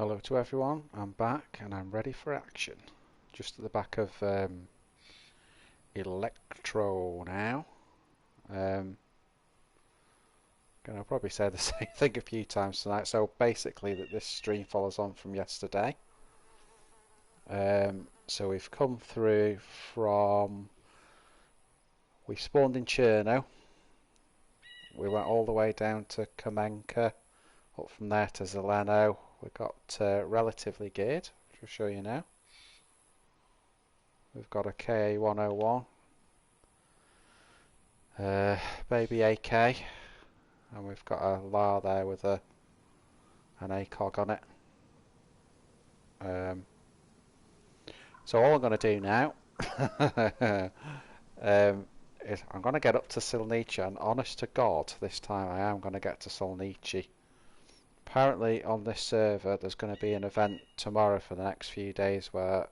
Hello to everyone, I'm back and I'm ready for action. Just at the back of Electro now. I'll probably say the same thing a few times tonight. So basically this stream follows on from yesterday. So we've come through from... We spawned in Cherno. We went all the way down to Kamenka. Up from there to Zeleno. We got relatively geared, which I'll show you now. We've got a KA-101, baby AK, and we've got a LAR there with an ACOG on it. So all I'm going to do now is I'm going to get up to Silnici, and honest to God, this time I am going to get to Silnici. Apparently on this server there's going to be an event tomorrow for the next few days where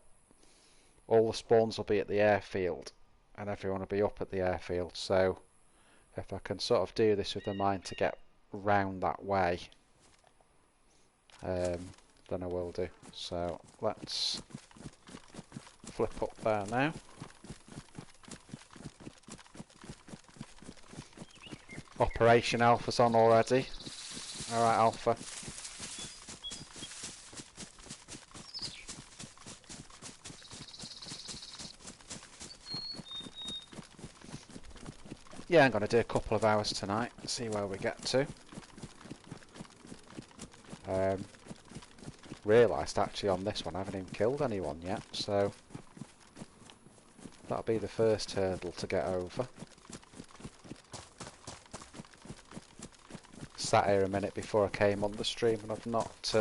all the spawns will be at the airfield and everyone will be up at the airfield, so if I can sort of do this with the mind to get round that way, then I will do. So let's flip up there now. Operation Alpha's on already. Alright, Alpha. Yeah, I'm going to do a couple of hours tonight, see where we get to. Realised actually on this one I haven't even killed anyone yet, so that'll be the first hurdle to get over. Sat here a minute before I came on the stream and I've not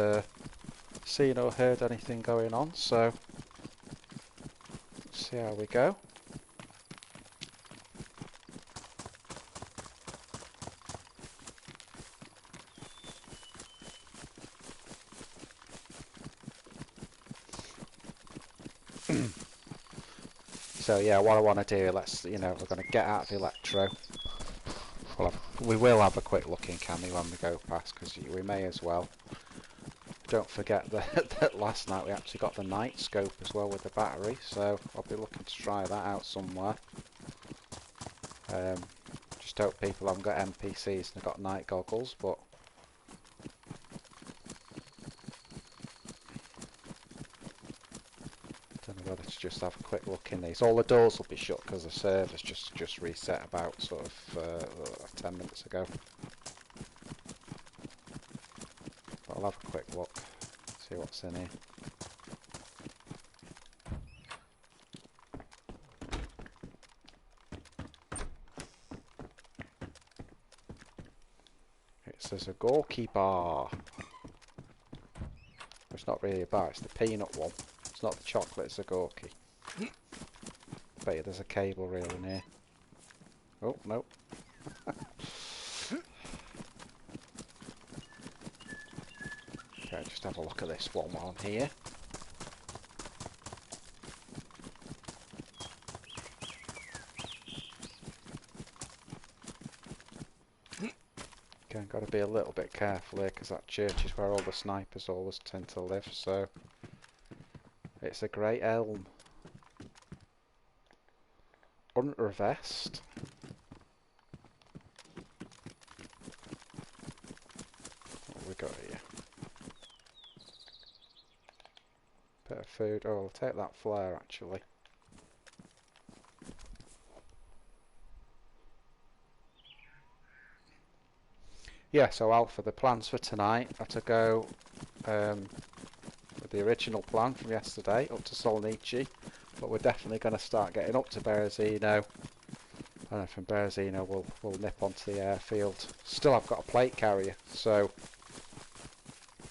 seen or heard anything going on, so let's see how we go. So yeah, what I want to do, we're going to get out of Electro. We will have a quick look in Cammy when we go past, because we may as well. Don't forget that last night we actually got the night scope as well with the battery, so I'll be looking to try that out somewhere. Just hope people haven't got NPCs and they've got night goggles, but don't know whether to just have a quick look in these. All the doors will be shut because the server's just reset about sort of 10 minutes ago. But I'll have a quick look, see what's in here. It says a Gorky bar. It's not really a bar, it's the peanut one. It's not the chocolate, it's a Gorky. Bet you there's a cable reel in here. Oh, no. Okay, just have a look at this one while I'm here. Okay, got to be a little bit careful here because that church is where all the snipers always tend to live, so it's a Great Elm. Hunter vest. What have we got here? Bit of food. Oh, I'll take that flare actually. Yeah, so Alpha, the plans for tonight are to go with the original plan from yesterday up to Solnici, but we're definitely going to start getting up to Berezino. And from Berezino we'll nip onto the airfield. Still, I've got a plate carrier, so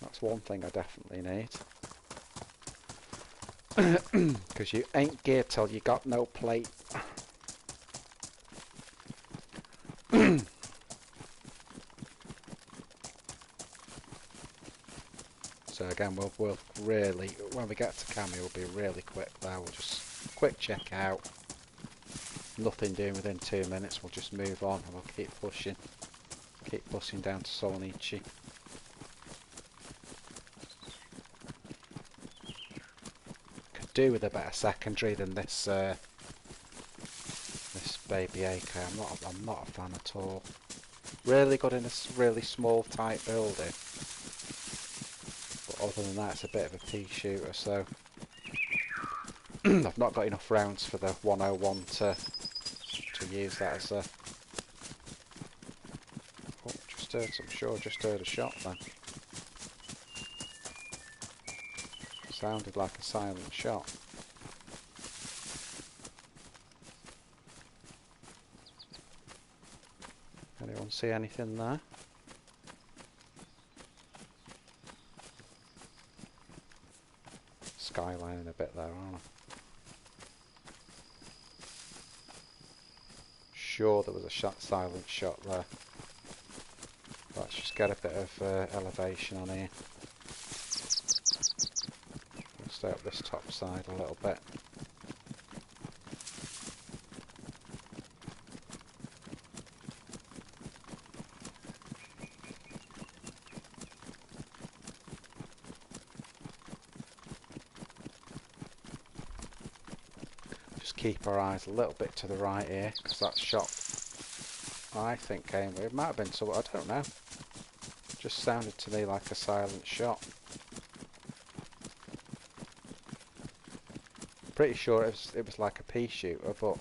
that's one thing I definitely need. Because you ain't geared till you got no plate. So again, we'll really, when we get to Cammy, we'll be really quick there. We'll just quick check out. Nothing doing within 2 minutes. We'll just move on and we'll keep pushing down to Solnici. do with a better secondary than this this baby AK. I'm not a fan at all. Really good in a really small tight building, but other than that it's a bit of a pea shooter, so I've not got enough rounds for the 101 to use that as a... Oh, just heard a shot then. Sounded like a silent shot. Anyone see anything there? Skylining a bit there, aren't I? Sure there was a silent shot there. Let's just get a bit of elevation on here. We'll stay up this top side a little bit. Just keep our eyes a little bit to the right here, because that shot I think came, it might have been somewhat, I don't know. Just sounded to me like a silent shot. Pretty sure it was like a pea shooter, but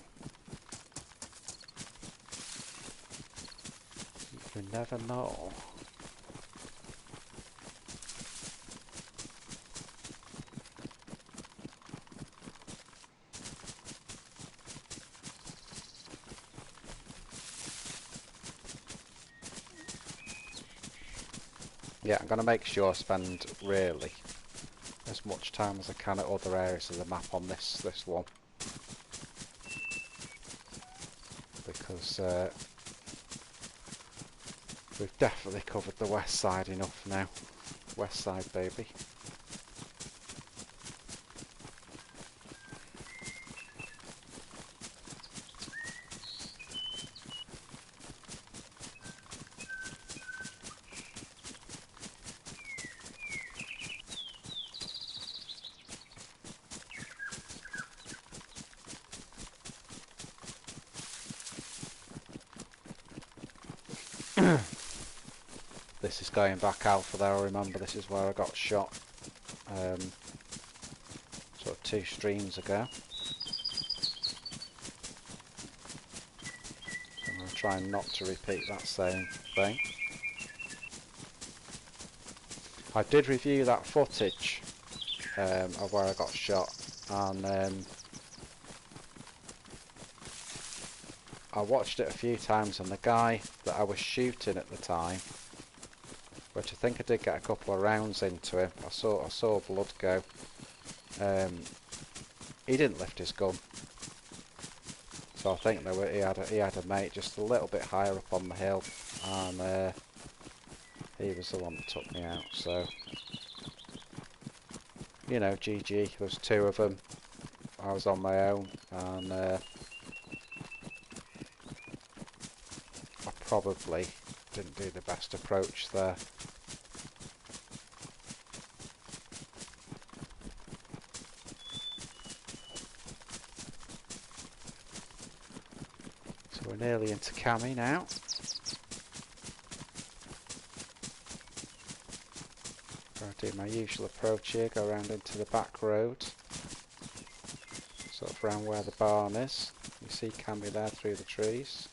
you never know. Yeah, I'm going to make sure I spend really as much time as I can at other areas of the map on this one, because we've definitely covered the west side enough now. West side, baby. This is going back alpha there. I remember this is where I got shot sort of 2 streams ago. I'm going to try not to repeat that same thing. I did review that footage of where I got shot, and I watched it a few times, and the guy that I was shooting at the time, which I think I did get a couple of rounds into him, I saw blood go. He didn't lift his gun, so I think he had a mate just a little bit higher up on the hill, and he was the one that took me out. So, you know, GG. There was 2 of them. I was on my own, and I probably didn't do the best approach there. So we're nearly into Cami now. I'll do my usual approach here, go around into the back road, sort of around where the barn is. You see Cami there through the trees.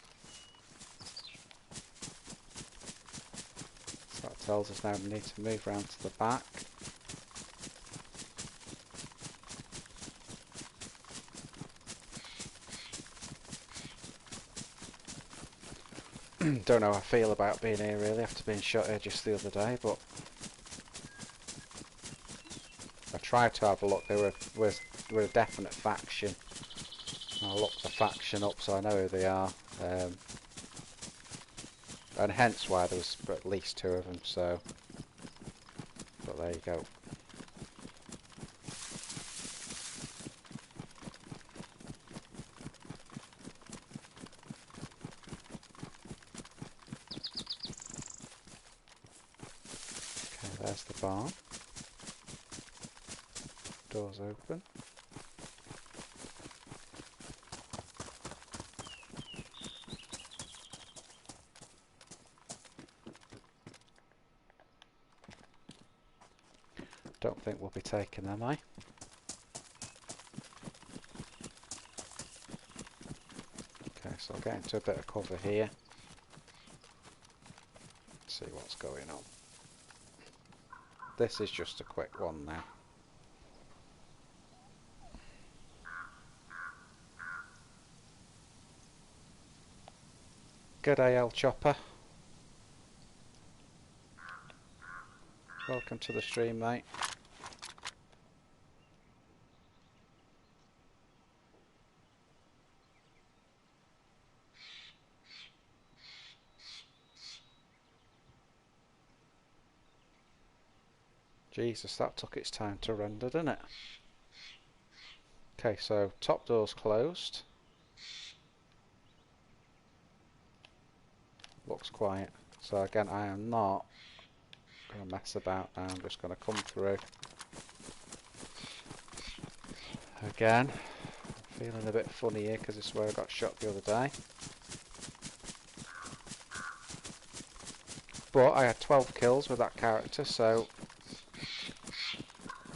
So that tells us now we need to move around to the back. Don't know how I feel about being here really after being shot here just the other day, but I tried to have a look. They were a definite faction. I looked the faction up so I know who they are, and hence why there was at least 2 of them. So, but there you go. Okay, there's the barn. Doors open. think we'll be taking them, eh? Okay, so I'll get into a bit of cover here. See what's going on. This is just a quick one now. G'day, El Chopper. Welcome to the stream, mate. Jesus, that took its time to render, didn't it? Okay, so top door's closed. Looks quiet. So again, I am not going to mess about now. I'm just going to come through. Again, feeling a bit funny here because this is where I got shot the other day. But I had 12 kills with that character, so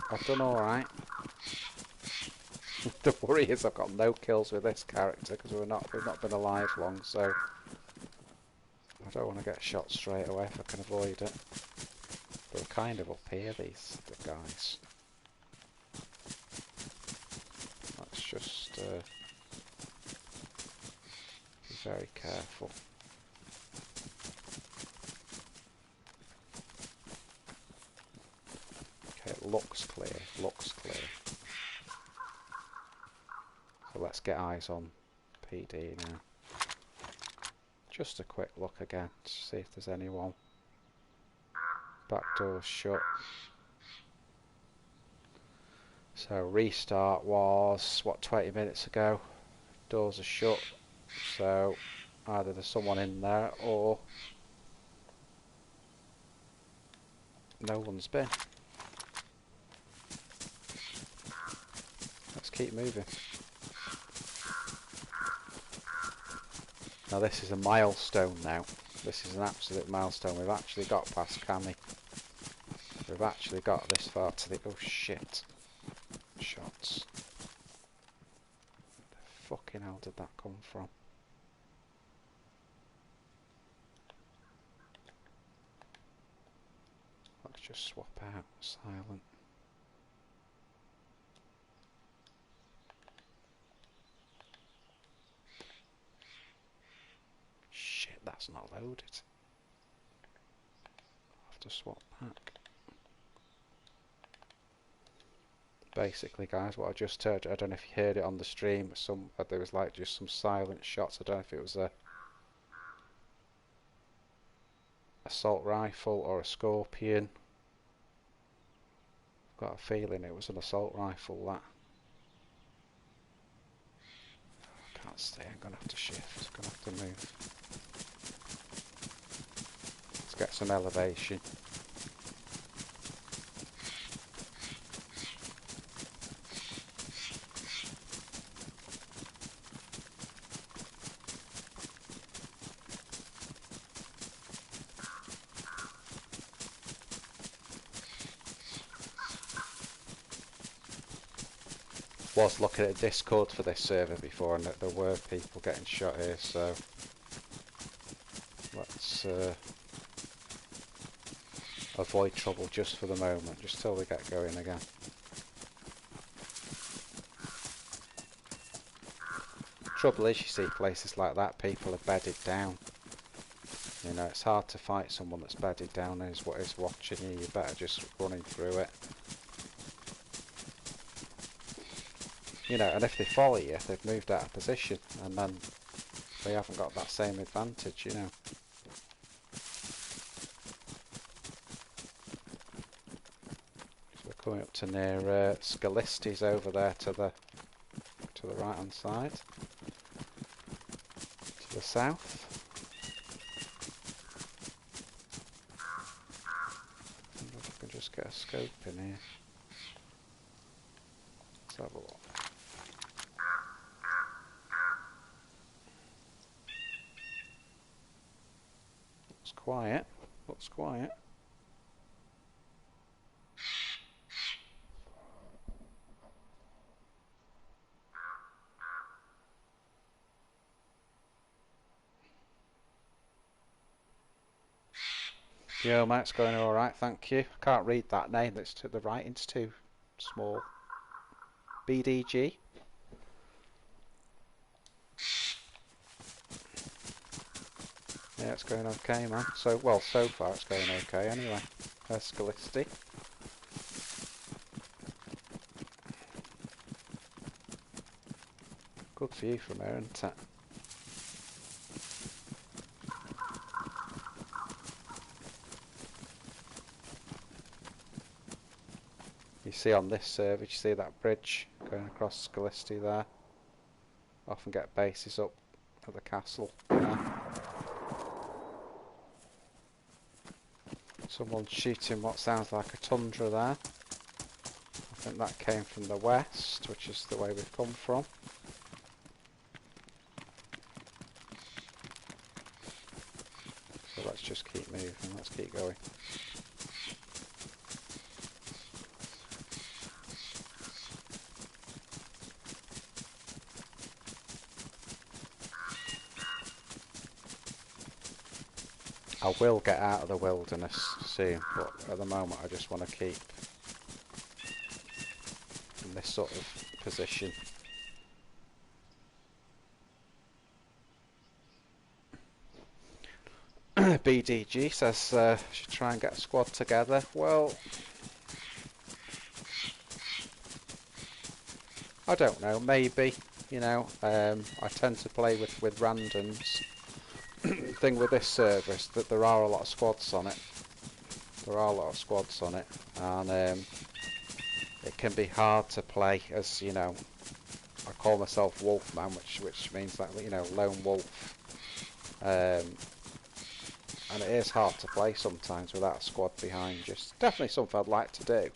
I've done alright. The worry is I've got no kills with this character because we've not been alive long, so I don't want to get shot straight away if I can avoid it. They're kind of up here, the guys. Let's just be very careful. Okay, it looks clear, looks clear. So let's get eyes on PD now. Just a quick look again to see if there's anyone. Back door's shut. So restart was, what, 20 minutes ago. Doors are shut. So either there's someone in there or no one's been. Let's keep moving. Now this is a milestone now. This is an absolute milestone. We've actually got past Cammy. We've actually got this far to the... Oh shit. Shots. Where the fucking hell did that come from? Let's just swap out. Silent. Shit, that's not loaded. I'll have to swap back. Basically, guys, what I just heard, I don't know if you heard it on the stream, there was like just some silent shots. I don't know if it was a assault rifle or a scorpion. I've got a feeling it was an assault rifle, that. I can't stay, I'm going to have to shift, I'm going to have to move. Let's get some elevation. Was looking at Discord for this server before, and there were people getting shot here, so let's avoid trouble just for the moment, just till we get going again. Trouble is, you see places like that, people are bedded down. You know, it's hard to fight someone that's bedded down and is watching you. You're better just running through it. You know, and if they follow you, they've moved out of position, and then they haven't got that same advantage, you know. So we're coming up to near Scalisti's over there to the right hand side, to the south. I wonder if I can just get a scope in here. Let's have a look. Quiet, looks quiet. Yo, mate, it's going alright, thank you. I can't read that name, that's to the writing's too small. BDG? Yeah, it's going okay, man. So far it's going okay anyway. There's Scalisti. Good view from here, isn't it? You see on this server, you see that bridge going across Scalisti there? Often get bases up at the castle there. Someone's shooting what sounds like a tundra there. I think that came from the west, which is the way we've come from. So let's just keep moving, let's keep going. I will get out of the wilderness soon, but at the moment I just want to keep in this sort of position. BDG says should try and get a squad together. Well, I don't know, maybe, you know, I tend to play with randoms. Thing with this server is that there are a lot of squads on it. And it can be hard to play as, you know, I call myself Wolfman, which means that, you know, lone wolf. And it is hard to play sometimes without a squad behind you. It's definitely something I'd like to do.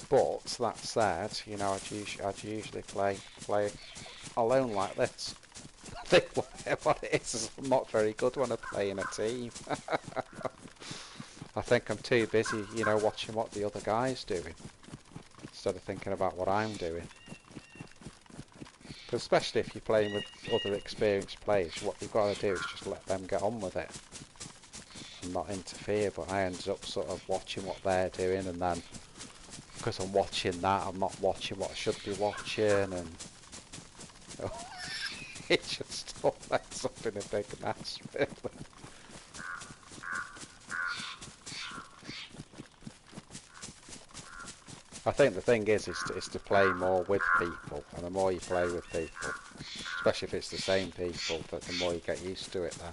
But that said, you know, I'd usually play alone like this. I think what it is I'm not very good when I play in a team. I think I'm too busy, you know, watching what the other guy's doing instead of thinking about what I'm doing. Because especially if you're playing with other experienced players, what you've got to do is just let them get on with it and not interfere. But I ended up sort of watching what they're doing, and then because I'm watching that, I'm not watching what I should be watching, and it just all ends up in a big mess, really. I think the thing is to play more with people, and the more you play with people, especially if it's the same people, the more you get used to it then.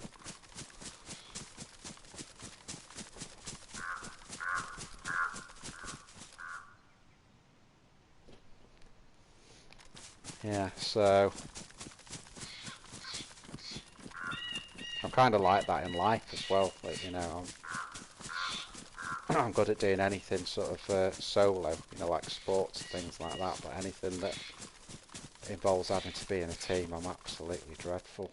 Yeah, so I'm kind of like that in life as well. Like, you know, I'm good at doing anything sort of solo, you know, like sports and things like that. But anything that involves having to be in a team, I'm absolutely dreadful.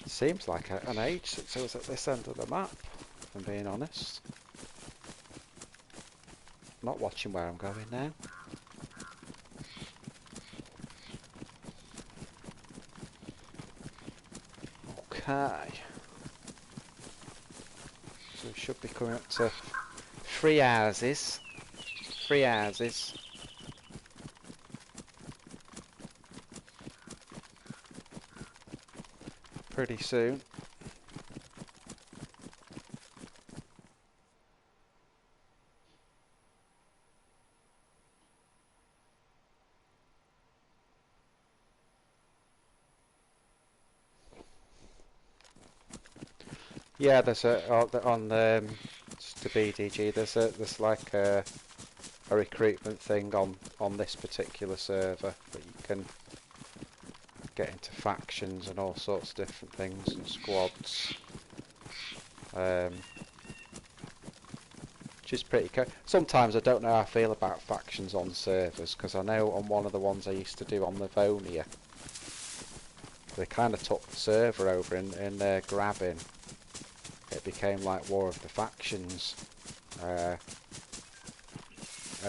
Seems like an age since I was at this end of the map, if I'm being honest. Not watching where I'm going now. Okay. So we should be coming up to 3 houses. 3 houses. Pretty soon. Yeah, there's on to BDG. There's like a recruitment thing on this particular server that you can get into factions and all sorts of different things and squads. Which is pretty cool. Sometimes I don't know how I feel about factions on servers, because I know on one of the ones I used to do on Livonia, They kind of took the server over in their grabbing. It became like War of the Factions. And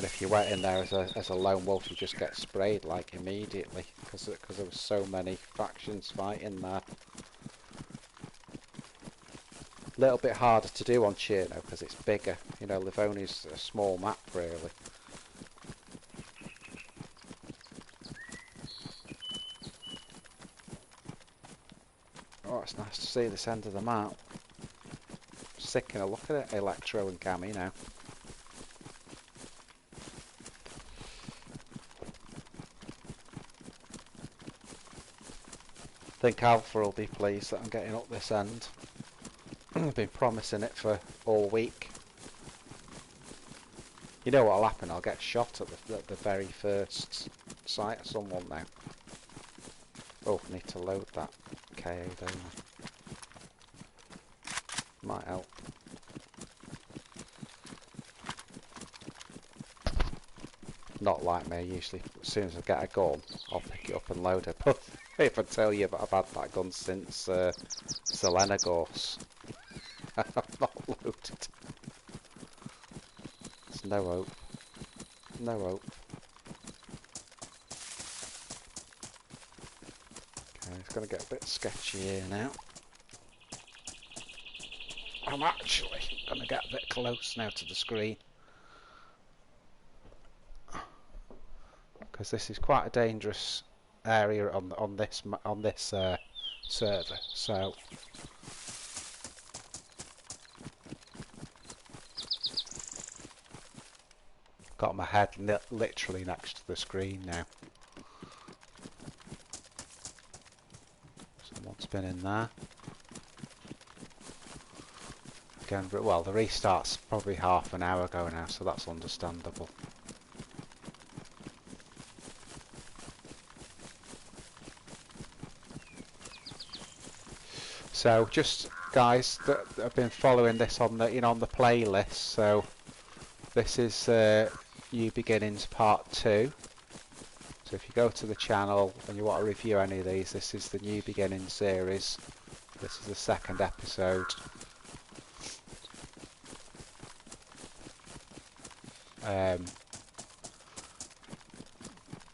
if you went in there as a lone wolf, you just get sprayed like immediately because there was so many factions fighting there. A little bit harder to do on Cherno because it's bigger. You know, Livonia's a small map really. Oh, it's nice to see this end of the map. Sick in a look at it, Electro and Cammy now. I think Alpha will be pleased that I'm getting up this end. I've been promising it for all week. You know what'll happen? I'll get shot at the very first sight of someone now. Oh, I need to load that KA, don't I? Might help. Not like me, usually as soon as I get a gun, I'll pick it up and load it. But if I tell you that I've had that gun since Selenagos, I've not loaded. There's no hope. No hope. Okay, it's going to get a bit sketchy here now. I'm actually going to get a bit close now to the screen. Because this is quite a dangerous area on this server. So got my head literally next to the screen now. Someone's been in there. Again, well, the restart's probably half an hour ago now, so that's understandable. So just guys that have been following this on the on the playlist, so this is New Beginnings Part 2. So if you go to the channel and you want to review any of these, this is the New Beginnings series. This is the second episode.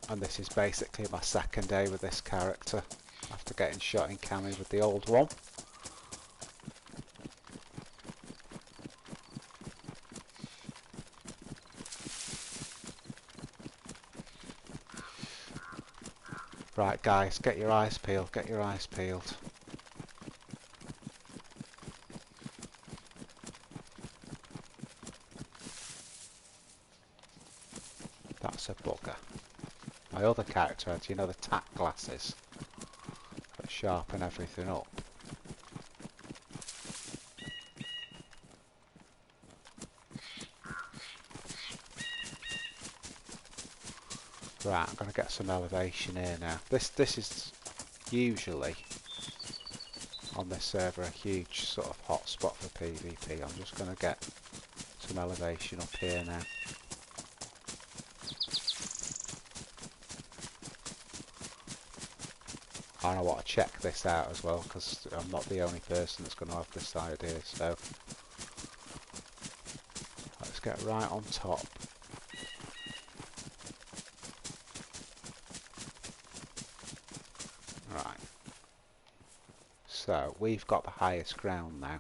And this is basically my second day with this character after getting shot in Cammy with the old one. Right guys, get your eyes peeled, get your eyes peeled. That's a bugger. My other character had, you know, the tack glasses that sharpen everything up. Right, I'm going to get some elevation here now. This is usually on this server a huge sort of hot spot for PvP. I'm just going to get some elevation up here now. And I want to check this out as well because I'm not the only person that's going to have this idea. So let's get right on top. Right. So we've got the highest ground now.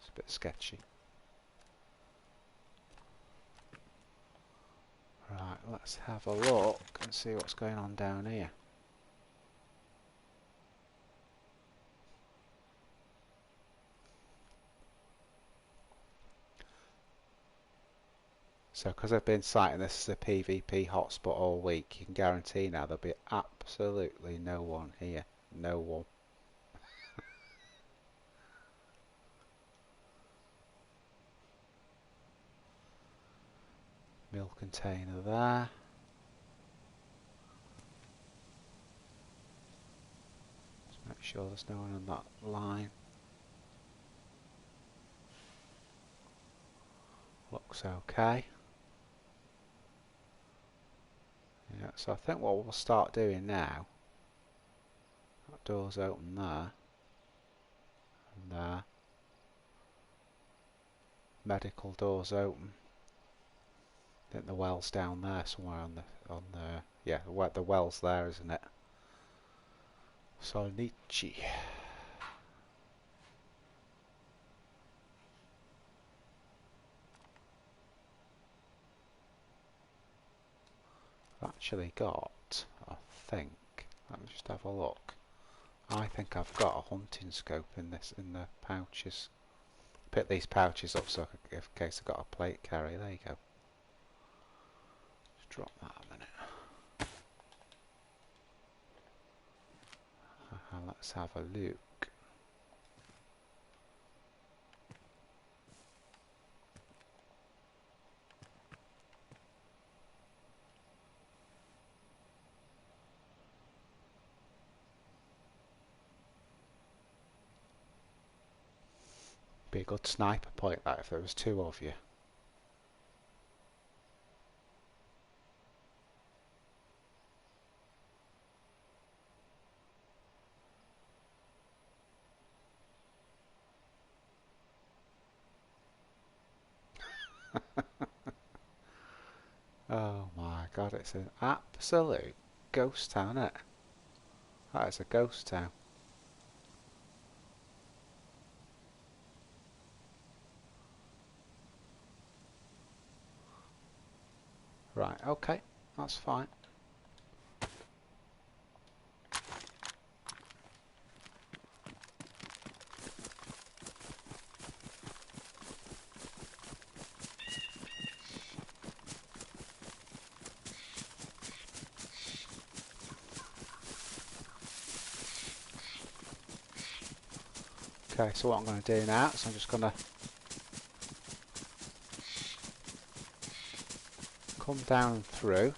It's a bit sketchy. Right, let's have a look and see what's going on down here. So because I've been citing this as a PvP hotspot all week, you can guarantee now there'll be absolutely no one here. No one. Milk container there. Just make sure there's no one on that line. Looks okay. Yeah, So I think what we'll start doing now, that door's open there, and there, medical door's open. I think the well's down there somewhere on the yeah, the well's there, isn't it? Solnici. I've actually got, I think, let me just have a look. I think I've got a hunting scope in the pouches. Pick these pouches up so in case I've got a plate carry. There you go. Just drop that a minute. Let's have a look. Be a good sniper point that if there was two of you. Oh my god, it's an absolute ghost town, isn't it? That is a ghost town. Right, okay, that's fine. Okay, so what I'm going to do now is I'm just going to come down through.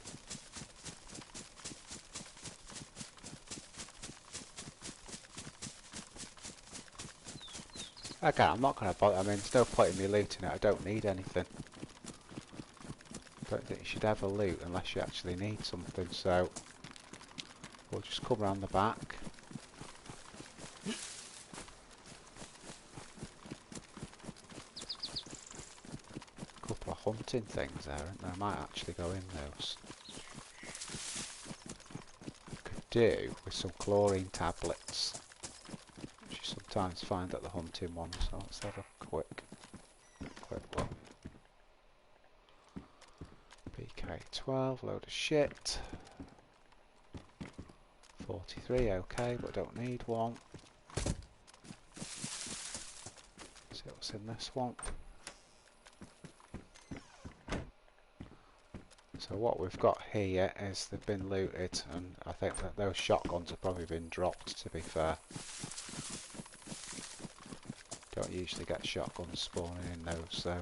Again, I'm not going to bother, I mean, there's no point in me looting it, I don't need anything. Don't think you should ever loot unless you actually need something, so we'll just come around the back. Couple of hunting things there, and I might actually go in those. Could do with some chlorine tablets, which you sometimes find at the hunting ones, so let's have a quick look. BK12, load of shit. 43, okay, but don't need one. See what's in this one. So what we've got here is they've been looted, and I think that those shotguns have probably been dropped, to be fair. Don't usually get shotguns spawning in those, so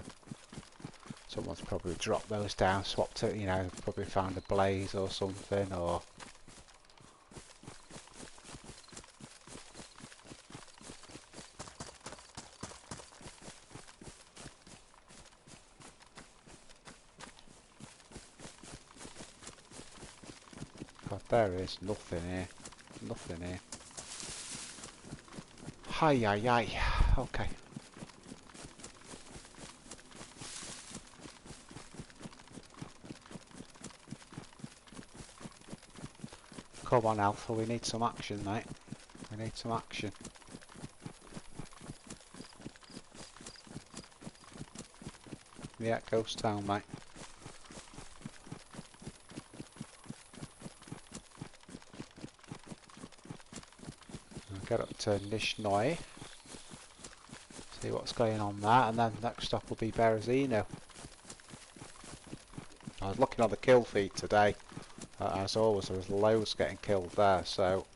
someone's probably dropped those down, swapped it, you know, probably found a blaze or something, or God, there is nothing here. Nothing here. Hi, hi, hi. Okay. Come on, Alpha, we need some action, mate. We need some action. Yeah, ghost town, mate. Get up to Nishnoi, see what's going on there, and then next stop will be Berezino. I was looking on the kill feed today, as always there was loads getting killed there, so,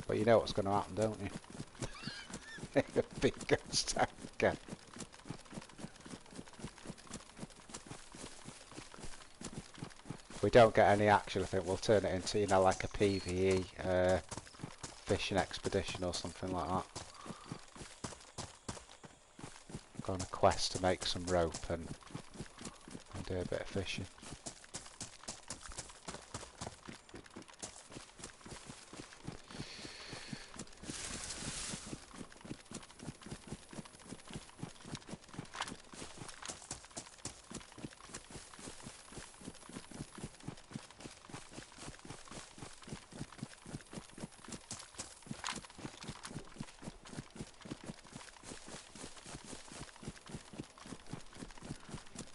but you know what's going to happen, don't you? Big ghost town again. If we don't get any action, I think we'll turn it into, you know, like a PvE fishing expedition or something like that. Go on a quest to make some rope and do a bit of fishing.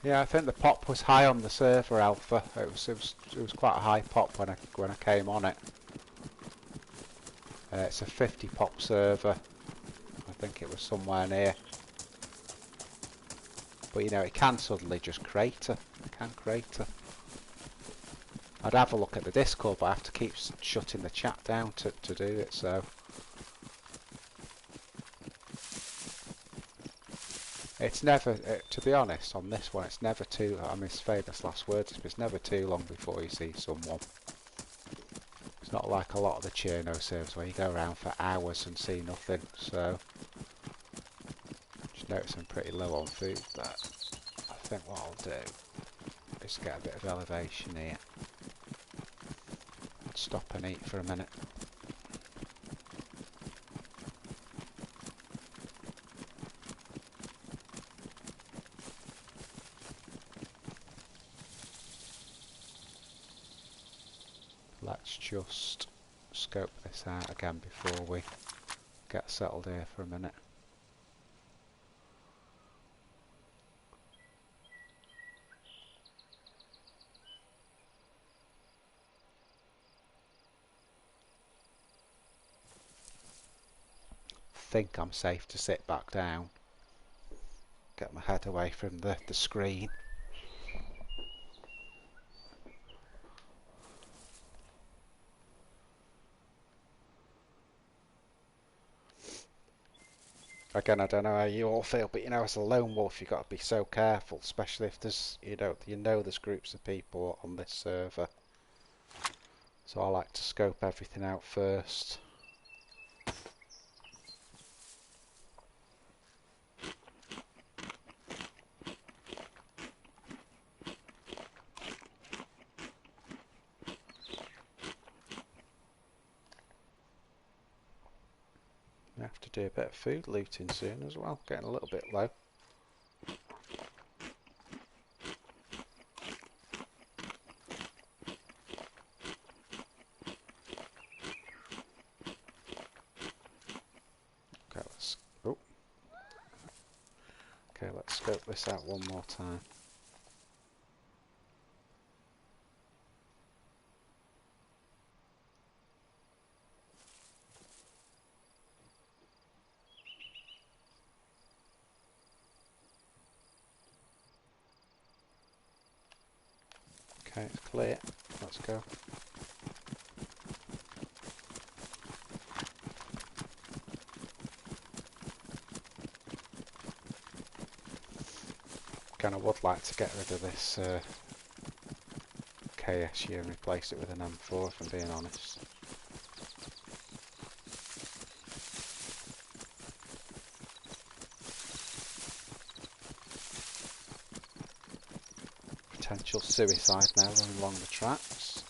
Yeah, I think the pop was high on the server alpha. It was quite a high pop when I came on it. It's a 50 pop server. I think it was somewhere near. But you know, it can suddenly just crater. It can crater. I'd have a look at the Discord, but I have to keep shutting the chat down to do it. So it's never, to be honest, on this one, it's never too. I mean, it's famous last words. But it's never too long before you see someone. It's not like a lot of the Cherno servers where you go around for hours and see nothing. So just notice I'm pretty low on food, but I think what I'll do is get a bit of elevation here. Stop and eat for a minute. Let's just scope this out again before we get settled here for a minute. Think I'm safe to sit back down. Get my head away from the screen. Again, I don't know how you all feel, but you know, as a lone wolf, you've got to be so careful, especially if there's, you know there's groups of people on this server. So I like to scope everything out first. I have to do a bit of food looting soon as well, getting a little bit low. Okay, let's scope this out one more time. Okay, it's clear. Let's go. Again, I would like to get rid of this KSU and replace it with an M4, if I'm being honest. Potential suicide now running along the tracks.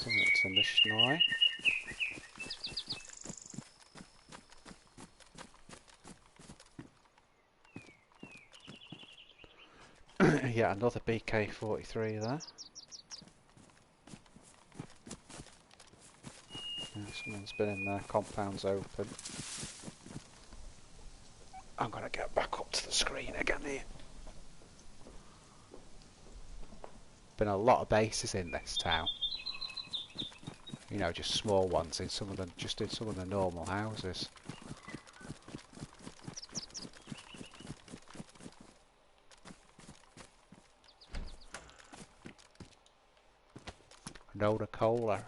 Coming up to missionary. Yeah, another BK-43 there. Yeah, someone's been in there, compound's open. I'm gonna get back up to the screen again here. Been a lot of bases in this town. You know, just small ones in some of them, just in some of the normal houses. Noda Cola.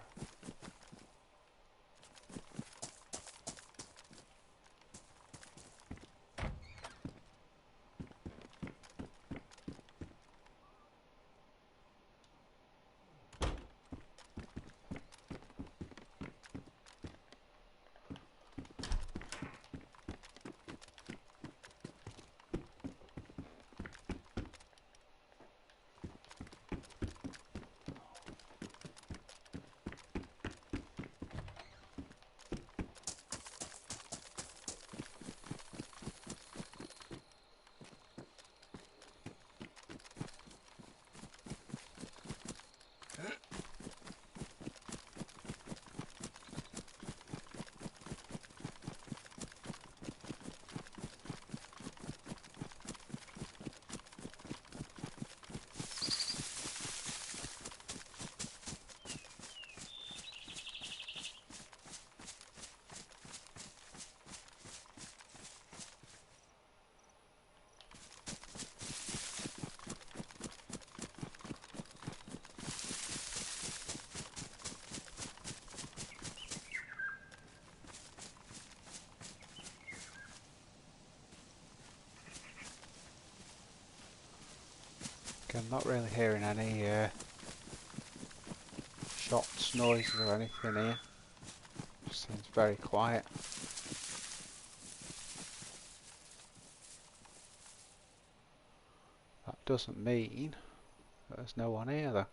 I'm not really hearing any shots, noises or anything here. It seems very quiet. That doesn't mean that there's no one here though.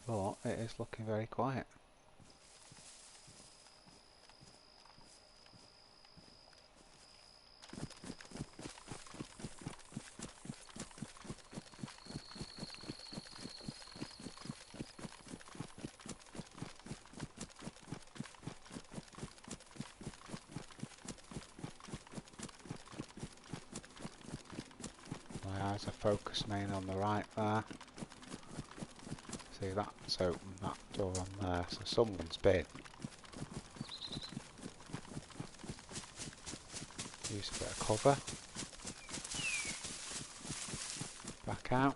But it is looking very quiet. My eyes are focused mainly on the right there. See, that's open, that door on there, so someone's been. Use a bit of cover. Back out.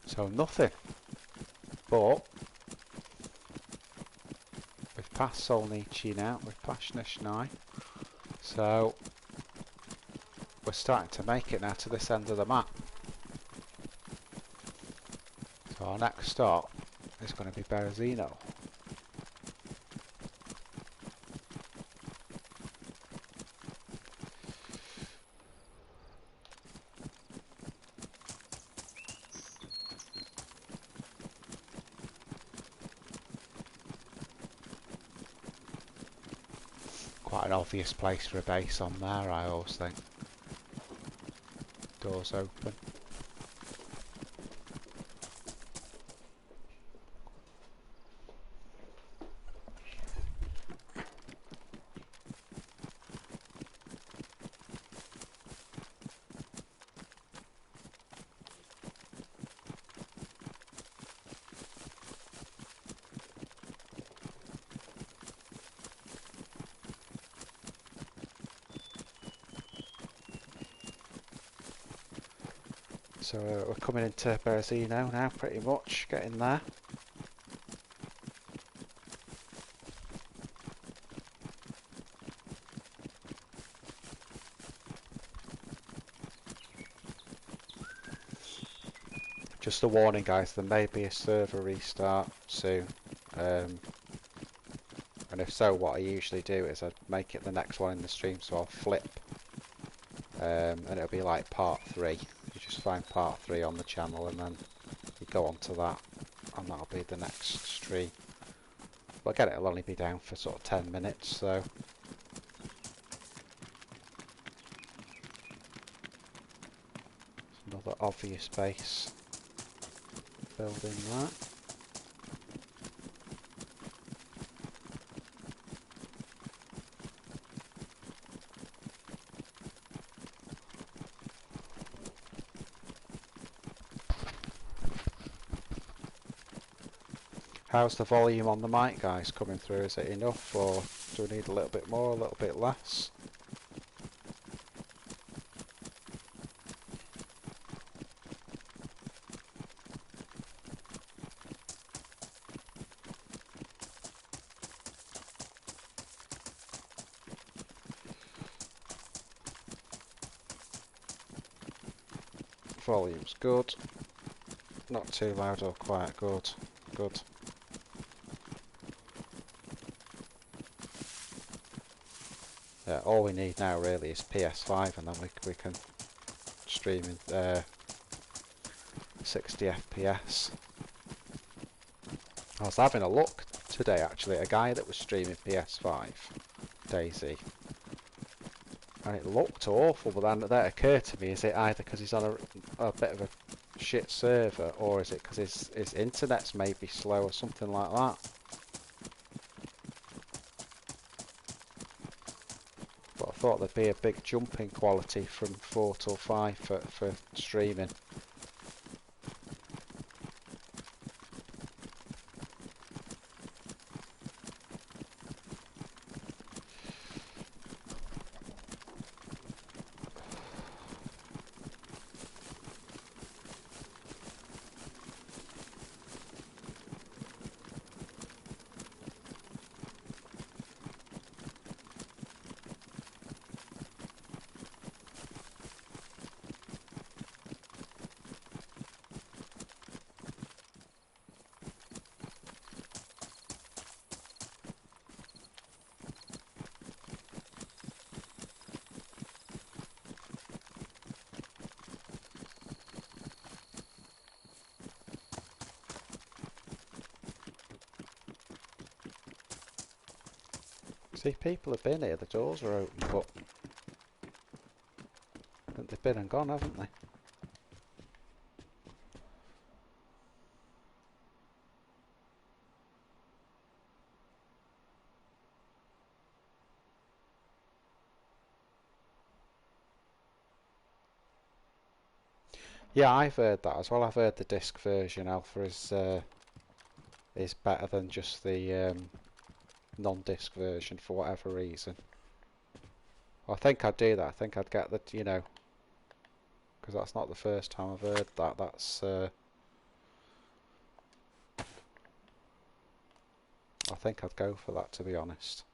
So nothing. But we've passed Solnichi now, we've passed Nishnai. So we're starting to make it now to this end of the map. So our next stop is going to be Berezino. Quite an obvious place for a base on there, I always think. Doors open. So we're coming into Berezino now, pretty much, getting there. Just a warning guys, there may be a server restart soon. And if so, what I usually do is I make it the next one in the stream, so I'll flip. And it'll be like part 3. You just find part 3 on the channel and then you go on to that, and that'll be the next stream. But again, it'll only be down for sort of 10 minutes, so another obvious base building that. How's the volume on the mic, guys, coming through? Is it enough, or do we need a little bit more, a little bit less? Volume's good. Not too loud or quiet. Good. Good. Yeah, all we need now really is PS5, and then we can stream in 60 FPS. I was having a look today actually at a guy that was streaming PS5, DayZ, and it looked awful, but then that occurred to me, is it either because he's on a bit of a shit server, or is it because his internet's maybe slow or something like that? But I thought there'd be a big jump in quality from 4 till 5 for streaming. See, people have been here, the doors are open, but they've been and gone, haven't they? Yeah, I've heard that as well. I've heard the disc version alpha is better than just the non-disc version for whatever reason. Well, I think I'd do that. I think I'd get the, you know, because that's not the first time I've heard that. That's I think I'd go for that, to be honest.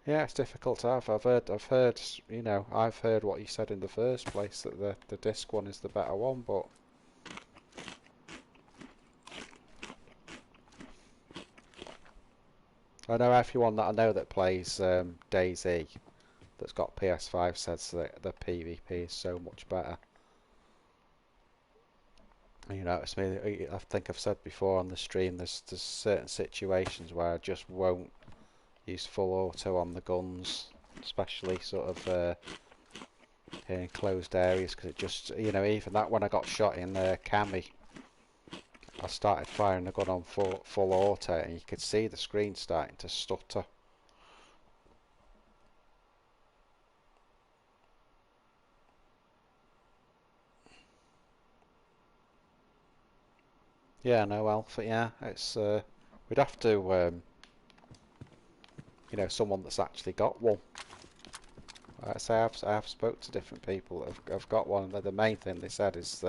Yeah, it's difficult to have. I've heard, you know, I've heard what you said in the first place, that the disc one is the better one, but I know everyone that I know that plays DayZ that's got PS5 says that the PvP is so much better. You know, it's me. I think I've said before on the stream. There's certain situations where I just won't use full auto on the guns, especially sort of in enclosed areas, because it just, you know, even that when I got shot in Cami, I started firing the gun on full auto, and you could see the screen starting to stutter. Yeah, no alpha. Yeah, it's we'd have to, you know, someone that's actually got one. Like I say, I've spoke to different people that have got one, and the main thing they said is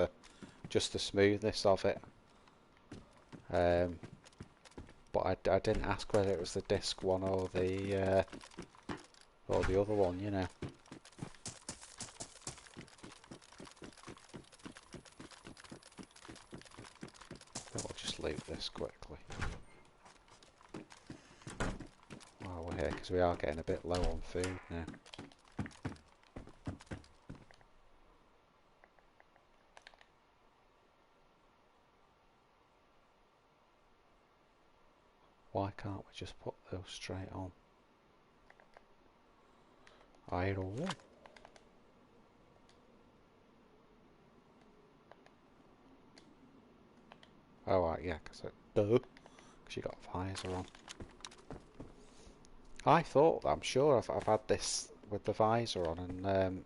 just the smoothness of it. But I didn't ask whether it was the disc one or the other one, you know. We'll just loot this quickly while we're here, because we are getting a bit low on food now. Why can't we just put those straight on? Idle. Oh right, yeah, because you got visor on. I thought, I'm sure I've had this with the visor on, and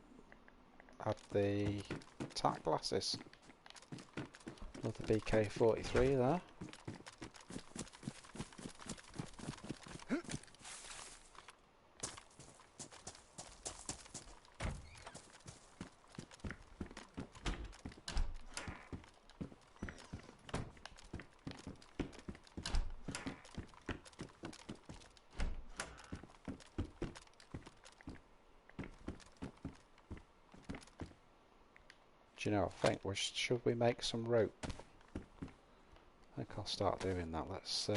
had the attack glasses. Another BK-43 there. Do you know, I think should we make some rope? I think I'll start doing that. Let's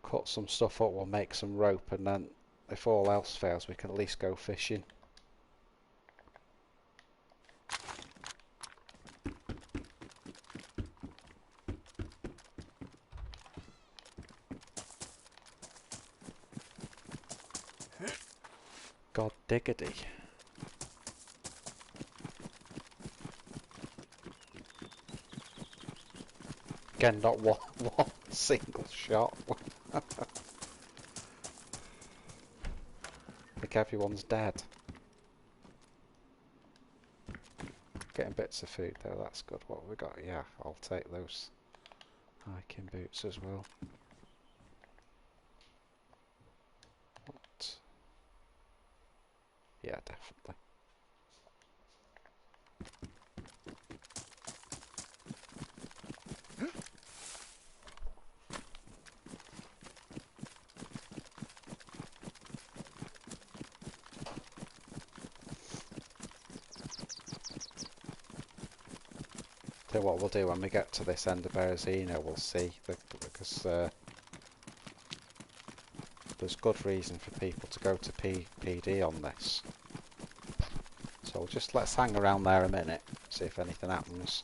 cut some stuff up, we'll make some rope, and then if all else fails we can at least go fishing. God diggity. Again, not one single shot. I think everyone's dead. Getting bits of food though, that's good. What have we got? Yeah, I'll take those hiking boots as well. What? Yeah, definitely. So what we'll do when we get to this end of Berezino, we'll see, because there's good reason for people to go to PD on this. So just let's hang around there a minute, see if anything happens.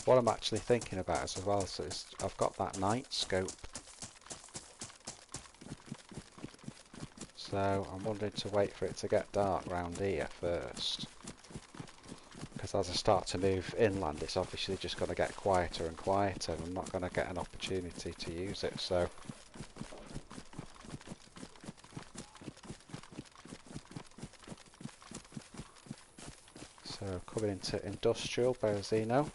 What I'm actually thinking about as well is I've got that night scope. So I'm wondering to wait for it to get dark round here first. Because as I start to move inland, it's obviously just going to get quieter and quieter. I'm not going to get an opportunity to use it, so... So coming into industrial, Berezino.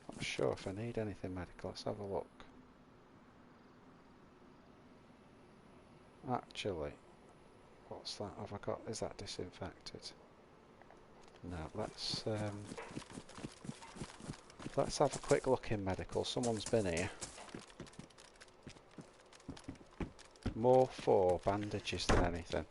Not sure if I need anything medical. Let's have a look. Actually, what's that? Have I got? Is that disinfected? No. Let's have a quick look in medical. Someone's been here. More for bandages than anything.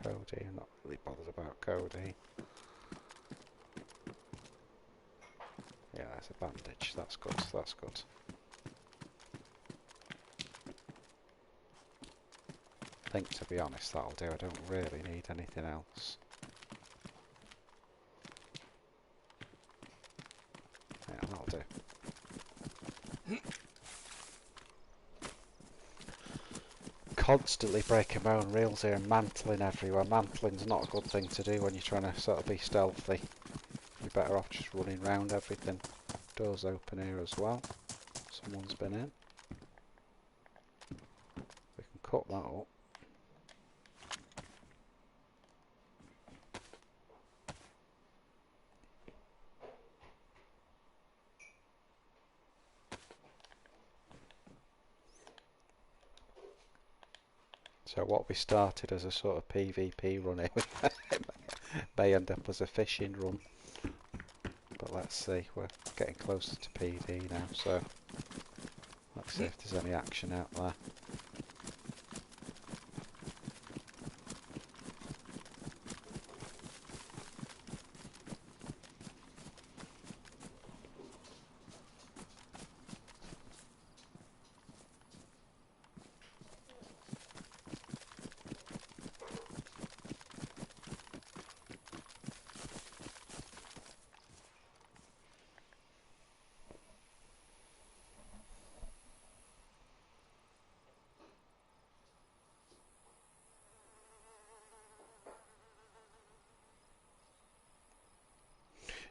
Cody, I'm not really bothered about Cody. Yeah, there's a bandage. That's good. That's good. I think, to be honest, that'll do. I don't really need anything else. Yeah, that'll do. Constantly breaking my own reels here and mantling everywhere. Mantling's not a good thing to do when you're trying to sort of be stealthy. You're better off just running around everything. Doors open here as well. Someone's been in. We can cut that up. So what we started as a sort of PvP run here may end up as a fishing run. But let's see, we're getting closer to PD now, so let's see if there's any action out there.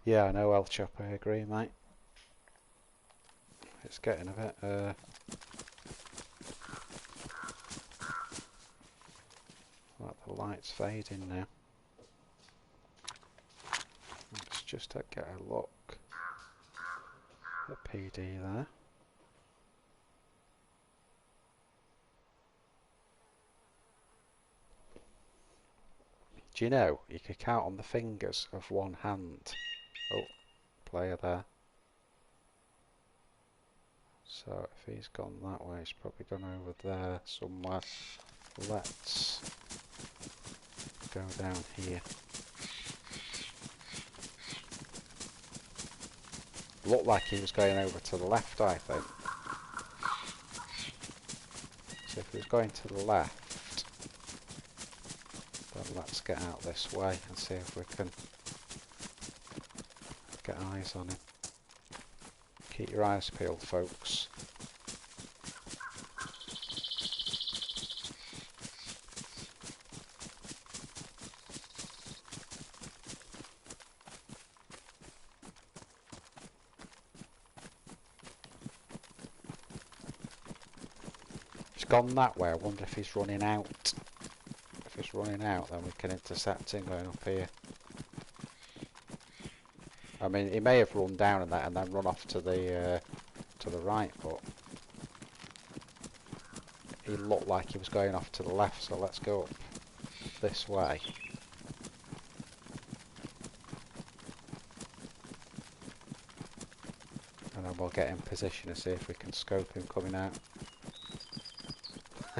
Yeah, I know, El Chop, I agree, mate. It's getting a bit, like the light's fading now. Let's just get a look at PD there. Do you know, you could count on the fingers of one hand. Oh, player there. So if he's gone that way, he's probably gone over there somewhere. Let's go down here. Looked like he was going over to the left, I think. So if he was going to the left, then let's get out this way and see if we can get eyes on him. Keep your eyes peeled, folks. He's gone that way. I wonder if he's running out. If he's running out, then we can intercept him going up here. I mean, he may have run down and then run off to the right, but he looked like he was going off to the left, so let's go up this way. And then we'll get in position and see if we can scope him coming out.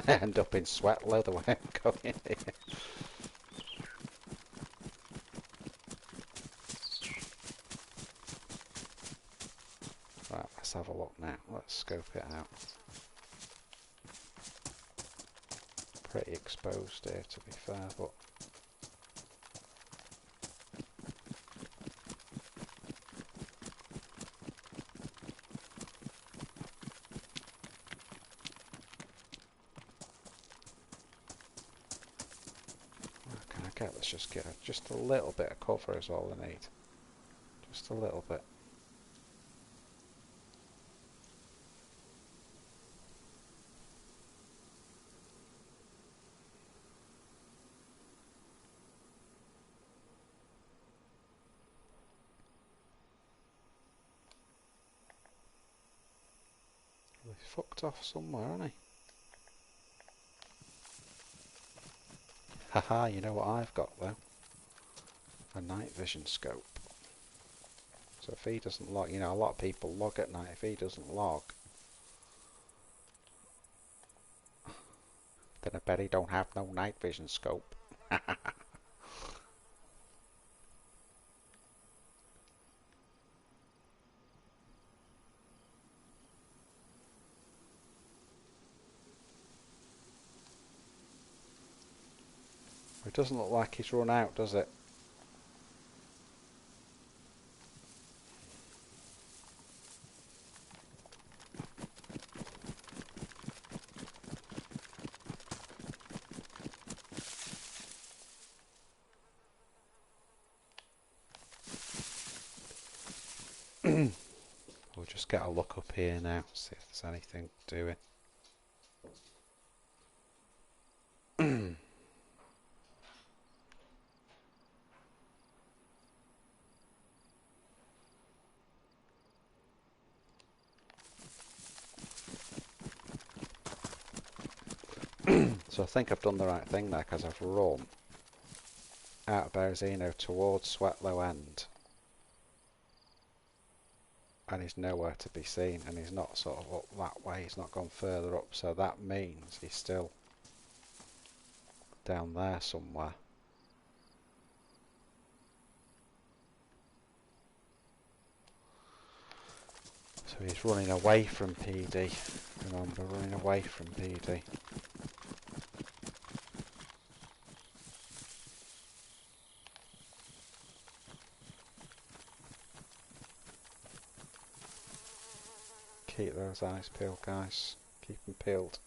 End up in Sweatlow the way I'm going here. Right, let's have a look now. Let's scope it out. Pretty exposed here, to be fair, but what can I get? Let's just get just a little bit of cover is all I need. Just a little bit. Well, he's fucked off somewhere, hasn't he? Haha, you know what I've got though? A night vision scope. So if he doesn't log, you know, a lot of people log at night. If he doesn't log, then I bet he don't have no night vision scope. It doesn't look like he's run out, does it? We'll just get a look up here now, see if there's anything doing. So I think I've done the right thing there, because I've run out of Berezino towards Sweatlow End, and he's nowhere to be seen, and he's not sort of up that way, he's not gone further up, so that means he's still down there somewhere. So he's running away from PD. Remember, running away from PD. Keep those eyes peeled, guys. Keep them peeled.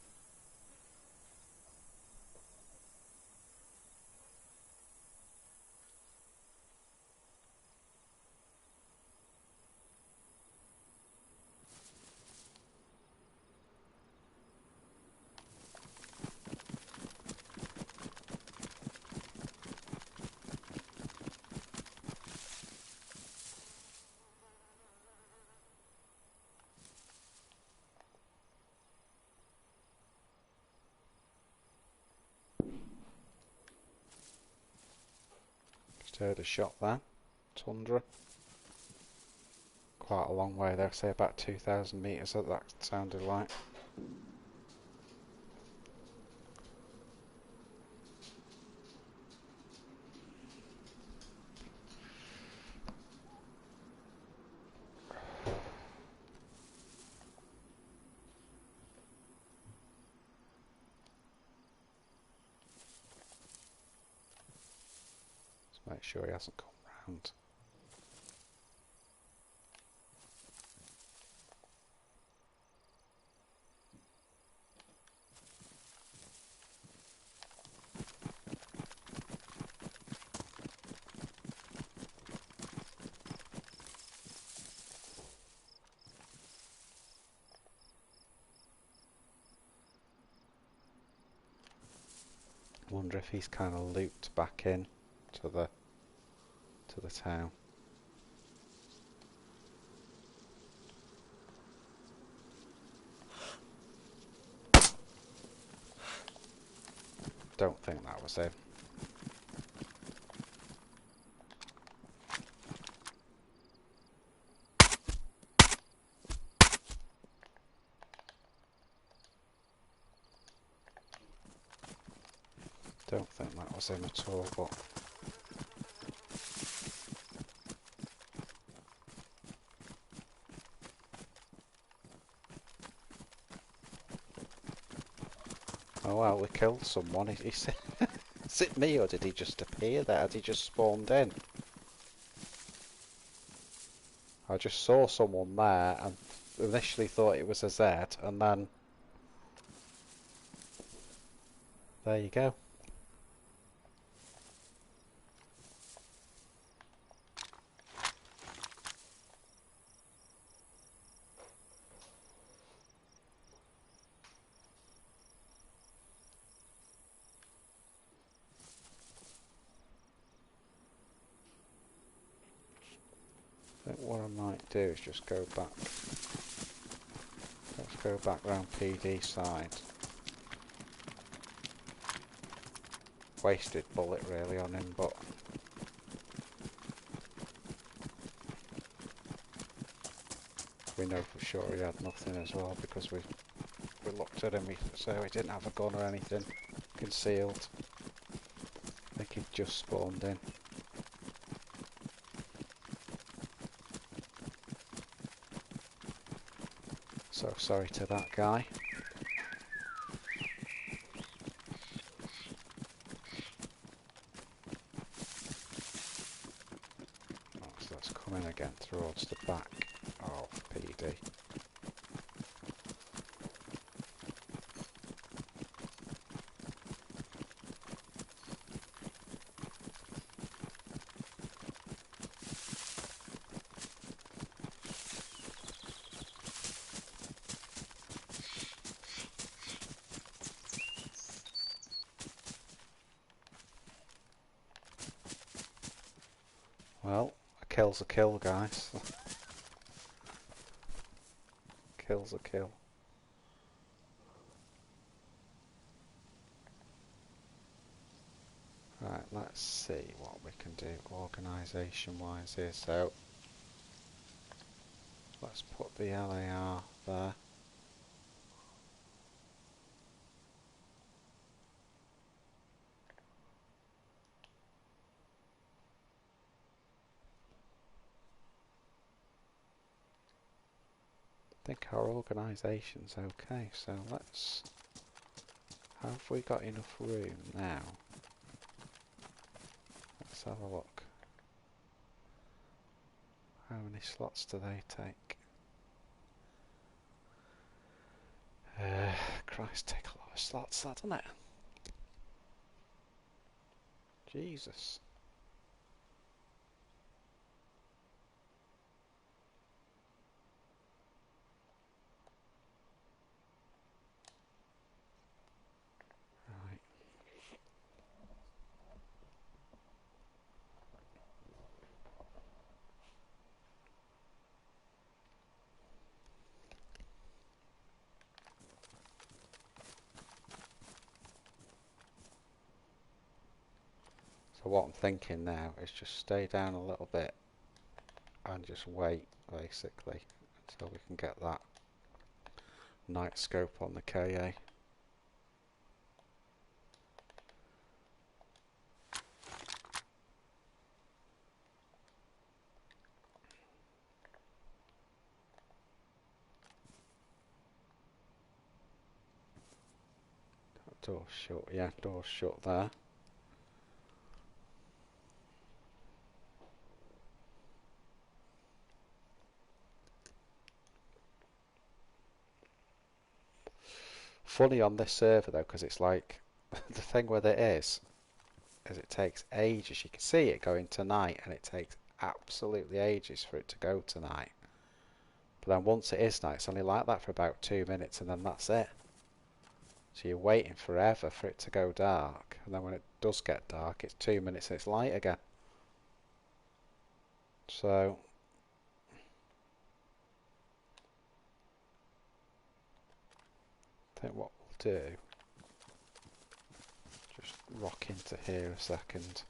Just heard a shot there. Tundra. Quite a long way there, say about 2,000 metres that sounded like. Let's make sure he hasn't come round. Wonder if he's kind of looped back in to the town. Don't think that was him. Don't think that was him at all, but... Oh well, we killed someone. Is it me or did he just appear there? Had he just spawned in? I just saw someone there and initially thought it was a Z, and then... There you go. I think what I might do is just go back. Let's go back round PD side. Wasted bullet really on him, but we know for sure he had nothing as well because we looked at him, so he didn't have a gun or anything concealed. I think he'd just spawned in. So sorry to that guy. Oh, so that's coming again towards the back of PD. Well, a kill's a kill, guys. Kill's a kill. Right, let's see what we can do organisation-wise here. So, let's put the LAR there. I think our organisation's okay, so let's... Have we got enough room now? Let's have a look. How many slots do they take? Christ, take a lot of slots, that, doesn't it? Jesus. Right. So what I'm thinking now is just stay down a little bit and just wait, basically, until we can get that night scope on the KA. Door's shut, yeah, door's shut there. Funny on this server though, because it's like, the thing with it is it takes ages. You can see it going tonight and it takes absolutely ages for it to go tonight. But then once it is night, it's only like that for about 2 minutes and then that's it. So you're waiting forever for it to go dark, and then when it does get dark, it's 2 minutes and it's light again. So I think what we'll do, just rock into here a second.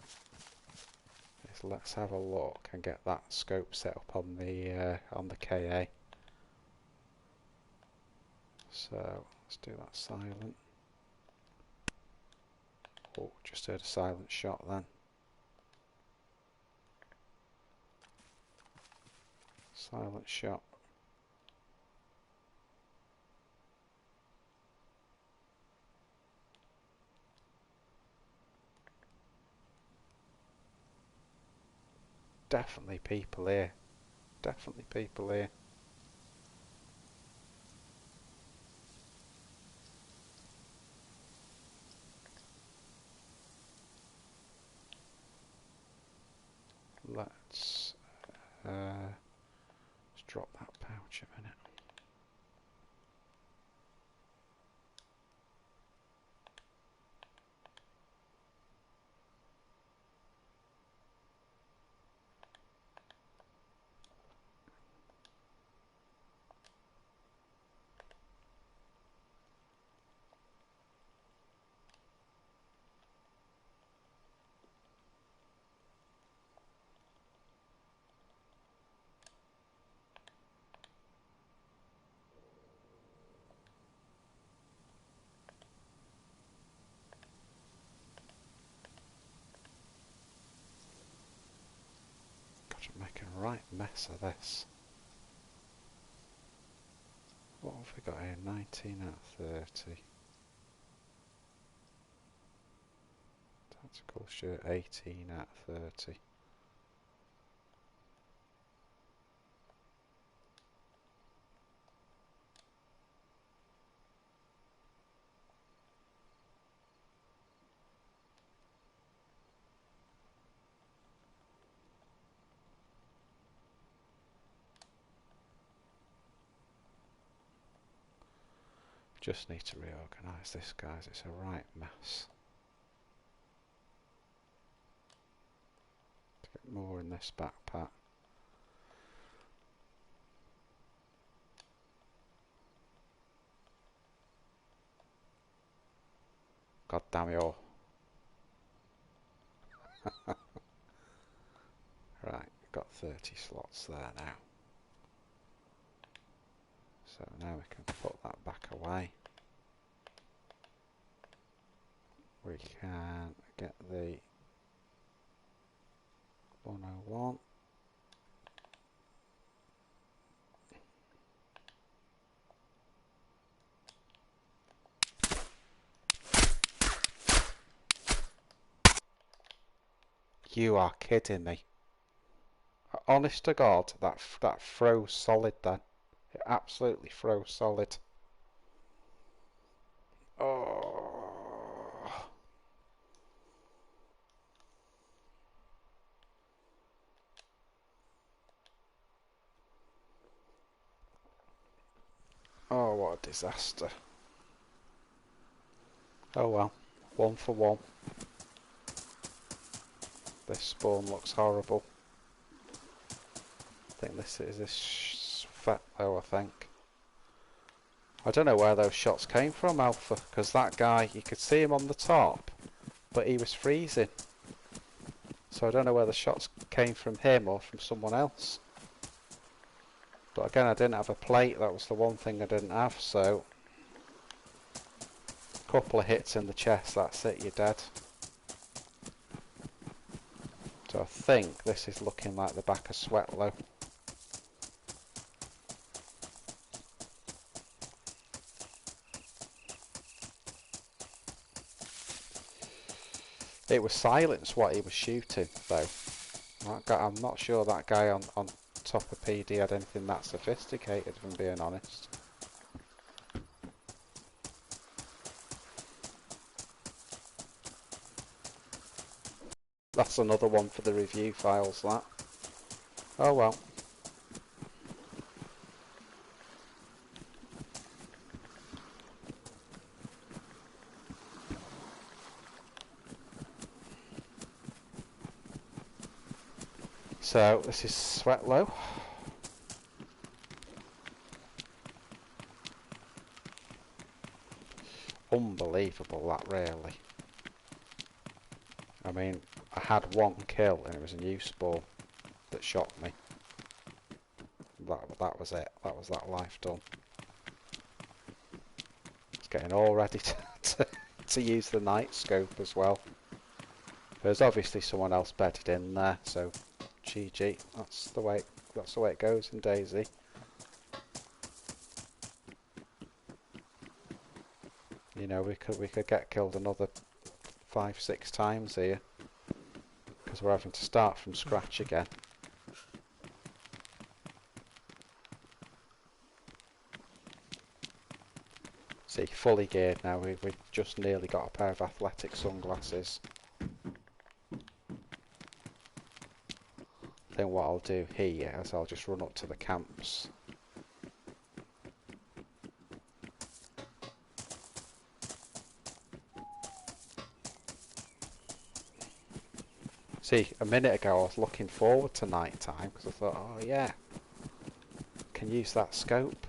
Let's have a look and get that scope set up on the KA. So let's do that silent. Oh, just heard a silent shot then. Silent shot. Definitely people here. Definitely people here. Let's drop that pouch a minute. God, I'm making a right mess of this. What have we got here? 19 out of 30. Tactical shirt, 18 out of 30. Just need to reorganise this, guys. It's a right mess. To get more in this backpack. God damn it all. Right, got 30 slots there now. So now we can put that back away. We can get the 101. You are kidding me. Honest to God, that froze solid then. It absolutely froze solid. Oh. Oh, what a disaster. Oh well, 1 for 1. This spawn looks horrible. I think this is this fat though, I think. I don't know where those shots came from, Alpha, because that guy, you could see him on the top, but he was freezing. So I don't know where the shots came from him or from someone else. But again, I didn't have a plate, that was the one thing I didn't have, so... a couple of hits in the chest, that's it, you're dead. So I think this is looking like the back of Sweatlow. It was silence what he was shooting, though. I'm not sure that guy on top of PD had anything that sophisticated, if I'm being honest. That's another one for the review files, that. Oh well. So, this is Sweatlow. Unbelievable, that really. I mean, I had one kill and it was a new spawn that shot me. That was it. That was that life done. It's getting all ready to use the night scope as well. There's obviously someone else bedded in there, so GG. That's the way it goes in DayZ. You know, we could get killed another 5-6 times here because we're having to start from scratch again. See, fully geared now. We've just nearly got a pair of athletic sunglasses. Then what I'll do here is I'll just run up to the camps. See, a minute ago I was looking forward to night time because I thought, oh yeah, can use that scope.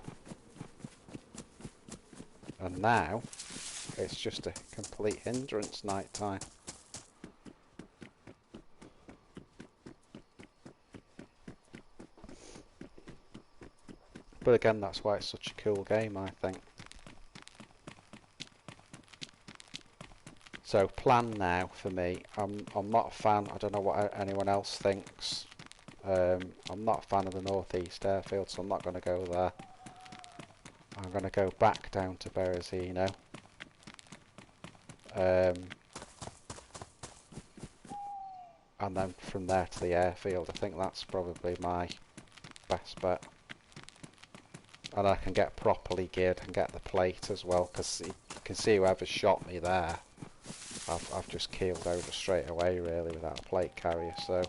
And now it's just a complete hindrance night time. But again, that's why it's such a cool game, I think. So plan now for me. I'm not a fan. I don't know what anyone else thinks. I'm not a fan of the northeast airfield, so I'm not going to go there. I'm going to go back down to Berezino. And then from there to the airfield. I think that's probably my best bet. And I can get properly geared and get the plate as well, because you can see whoever shot me there. I've just keeled over straight away really without a plate carrier, so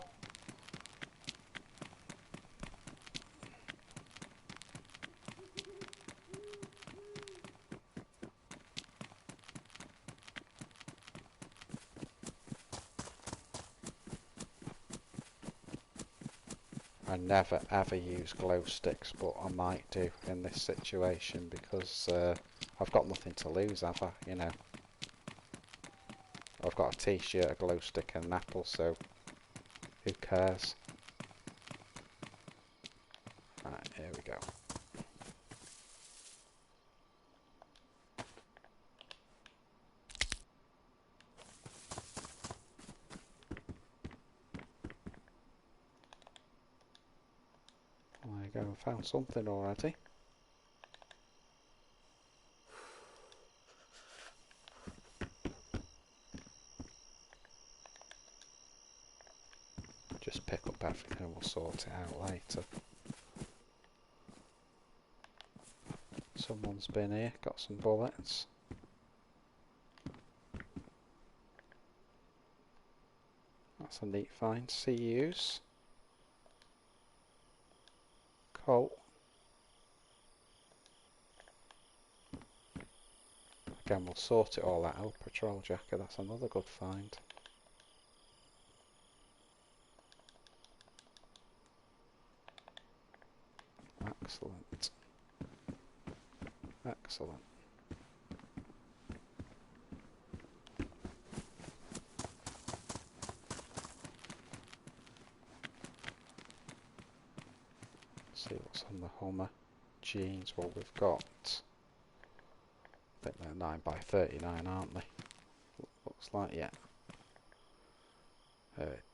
I never ever use glow sticks, but I might do in this situation because I've got nothing to lose, have I? You know, I've got a t-shirt, a glow stick and an apple, so who cares? Right, here we go. There you go, I found something already. Just pick up everything and we'll sort it out later. Someone's been here, got some bullets. That's a neat find. CUs. Colt. Again, we'll sort it all out. Oh, patrol jacket, that's another good find. Excellent. Excellent. See what's on the Hummer. Jeans, well we've got, I think they're 9x39, aren't they? Looks like, yeah.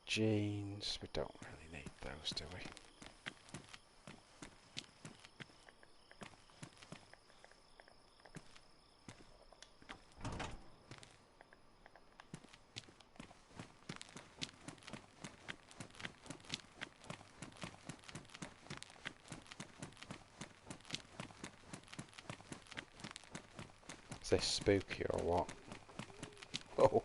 Jeans, we don't really need those, do we? Is this spooky or what? Oh.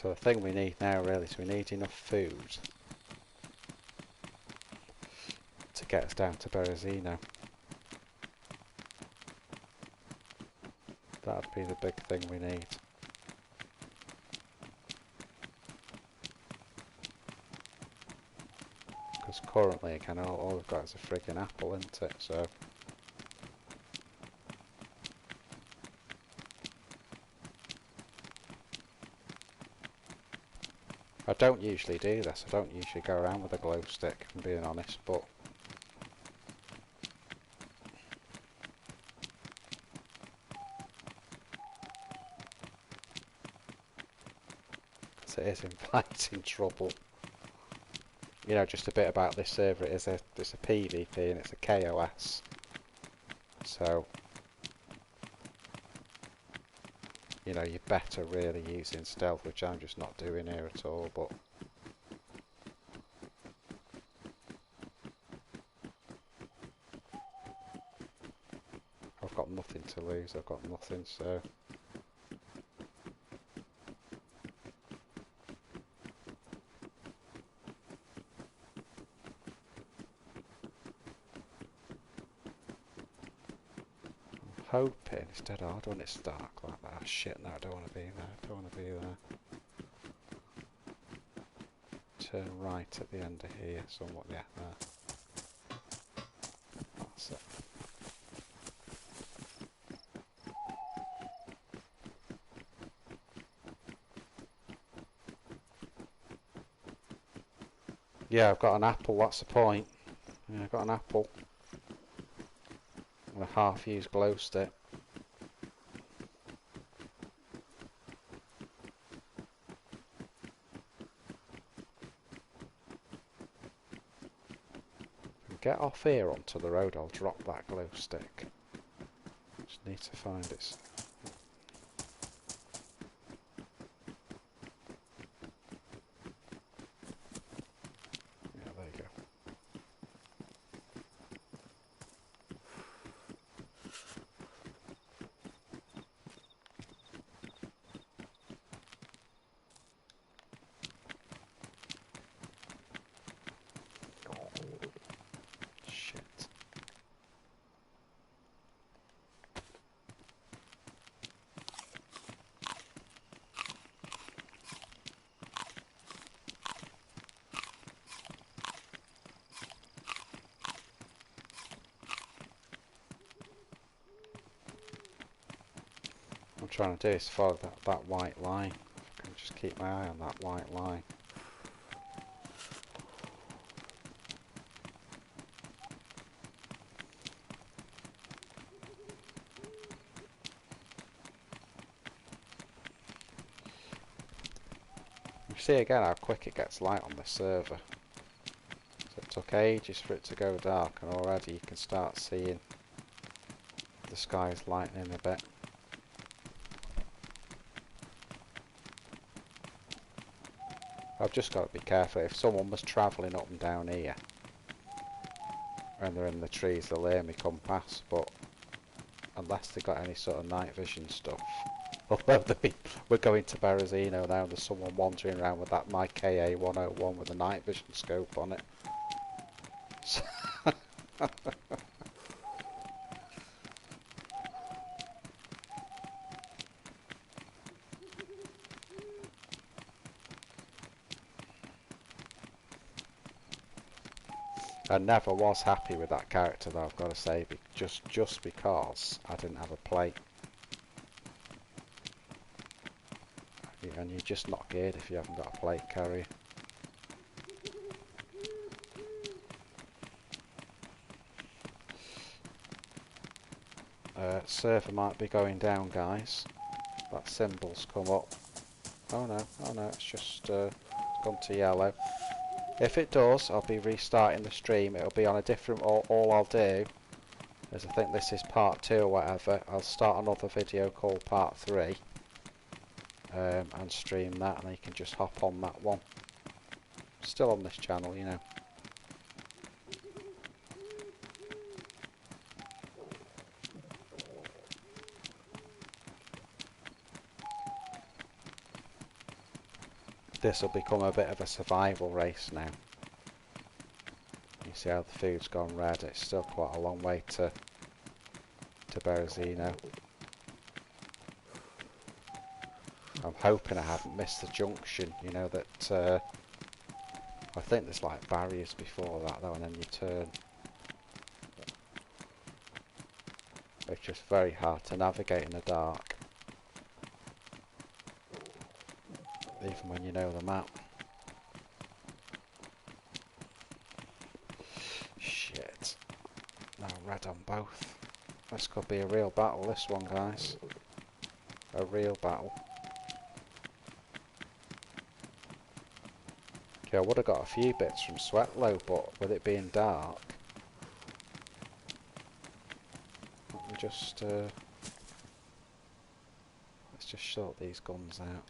So the thing we need now really is we need enough food to get us down to Berezino. That'd be the big thing we need. Because currently again all we've got is a friggin' apple, isn't it? So I don't usually do this. I don't usually go around with a glow stick, if I'm being honest, but it is inviting trouble. You know, just a bit about this server. It's a PvP and it's a KOS. So, you know, you're better really using stealth, which I'm just not doing here at all. But I've got nothing to lose. I've got nothing, so. Hoping it's dead hard when it's dark like that. Shit, no, I don't want to be there. I don't want to be there. Turn right at the end of here, somewhat. Yeah, there. That's it. Yeah, I've got an apple. That's the point. Yeah, I've got an apple. And a half-used glow stick. Get off here onto the road, I'll drop that glow stick. Just need to find it. Yeah, there you go. Shit. I'm trying to do is follow that white line. I can just keep my eye on that white line. You see again how quick it gets light on this server. So it took ages for it to go dark, and already you can start seeing the skies lightening a bit. I've just got to be careful. If someone was travelling up and down here and they're in the trees, they'll hear me come past, but unless they've got any sort of night vision stuff. Although we're going to Berezino now, there's someone wandering around with that my KA-101 with a night vision scope on it. I never was happy with that character though, I've got to say, just because I didn't have a plate. And you're just not geared if you haven't got a plate carrier. Server might be going down, guys. That symbol's come up. Oh no, it's just gone to yellow. If it does, I'll be restarting the stream. It'll be on a different, all I'll do is, I think this is part 2 or whatever, I'll start another video called part 3 and stream that, and you can just hop on that one. Still on this channel, you know. This will become a bit of a survival race now. You see how the food's gone red. It's still quite a long way to Berezino. I'm hoping I haven't missed the junction, you know, that I think there's like barriers before that though, and then you turn. It's just very hard to navigate in the dark, even when you know the map. red on both. This could be a real battle, this one, guys. A real battle. Okay, I would have got a few bits from Sweatlow, but with it being dark... Let me just... let's just sort these guns out.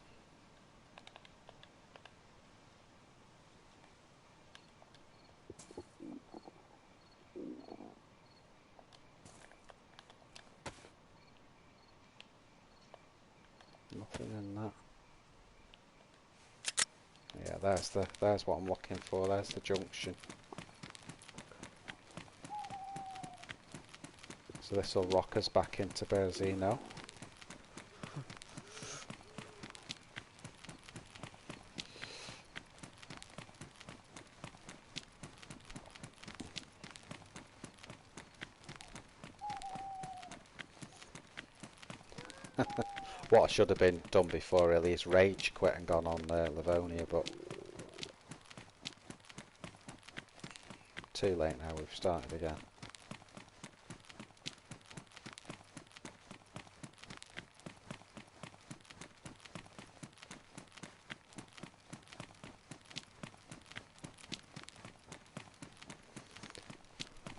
Nothing in that. Yeah, there's what I'm looking for. There's the junction. So this will rock us back into Berzino. What I should have been done before really is rage quit and gone on Livonia, but too late now, we've started again.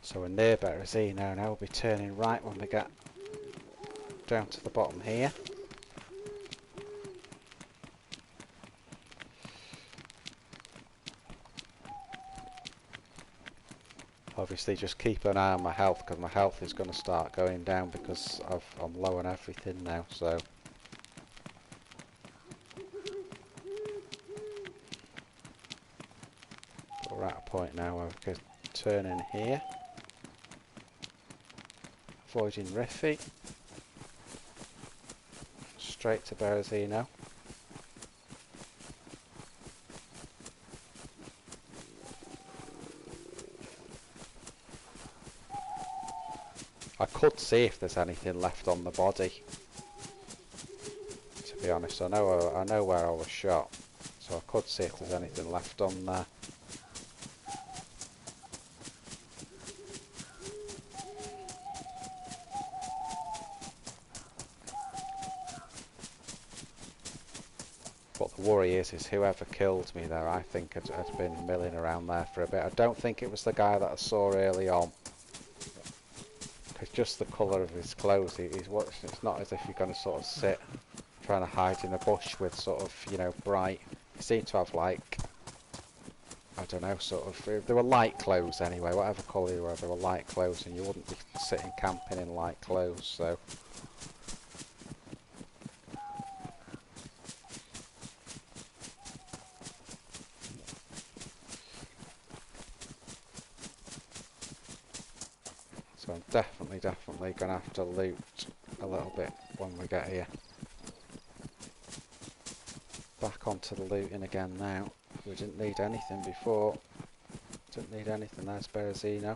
So we're near Berezino now, we'll be turning right when we get down to the bottom here. Obviously just keep an eye on my health, because my health is going to start going down because I'm low on everything now, so... But we're at a point now where we can turn in here. Avoiding Riffy. Straight to Berezino. I could see if there's anything left on the body. To be honest, I know where I was shot, so I could see if there's anything left on there. But the worry is whoever killed me there, I think has been milling around there for a bit. I don't think it was the guy that I saw early on. Because just the colour of his clothes, it's not as if you're going to sort of sit trying to hide in a bush with sort of, you know, bright... He seemed to have like, I don't know, sort of... They were light clothes anyway, whatever colour they were light clothes, and you wouldn't be sitting camping in light clothes, so... So I'm definitely going to have to loot a little bit when we get here. Back onto the looting again now. We didn't need anything before. Didn't need anything, there's Berezino.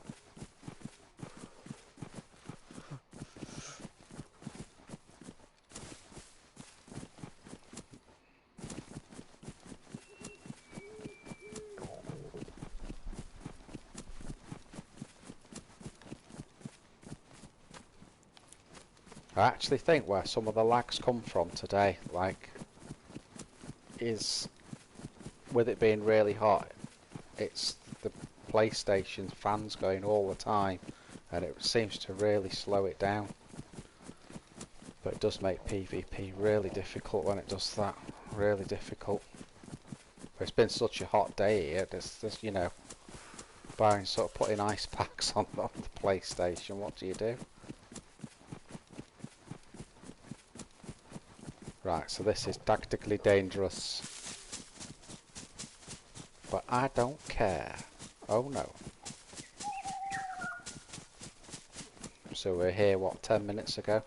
I actually think where some of the lags come from today, like, is with it being really hot, it's the PlayStation fans going all the time, and it seems to really slow it down. But it does make PvP really difficult when it does that, really difficult. But it's been such a hot day here, there's you know, barring sort of putting ice packs on the PlayStation, what do you do? Right, so this is tactically dangerous. But I don't care. Oh no. So we're here, what, 10 minutes ago?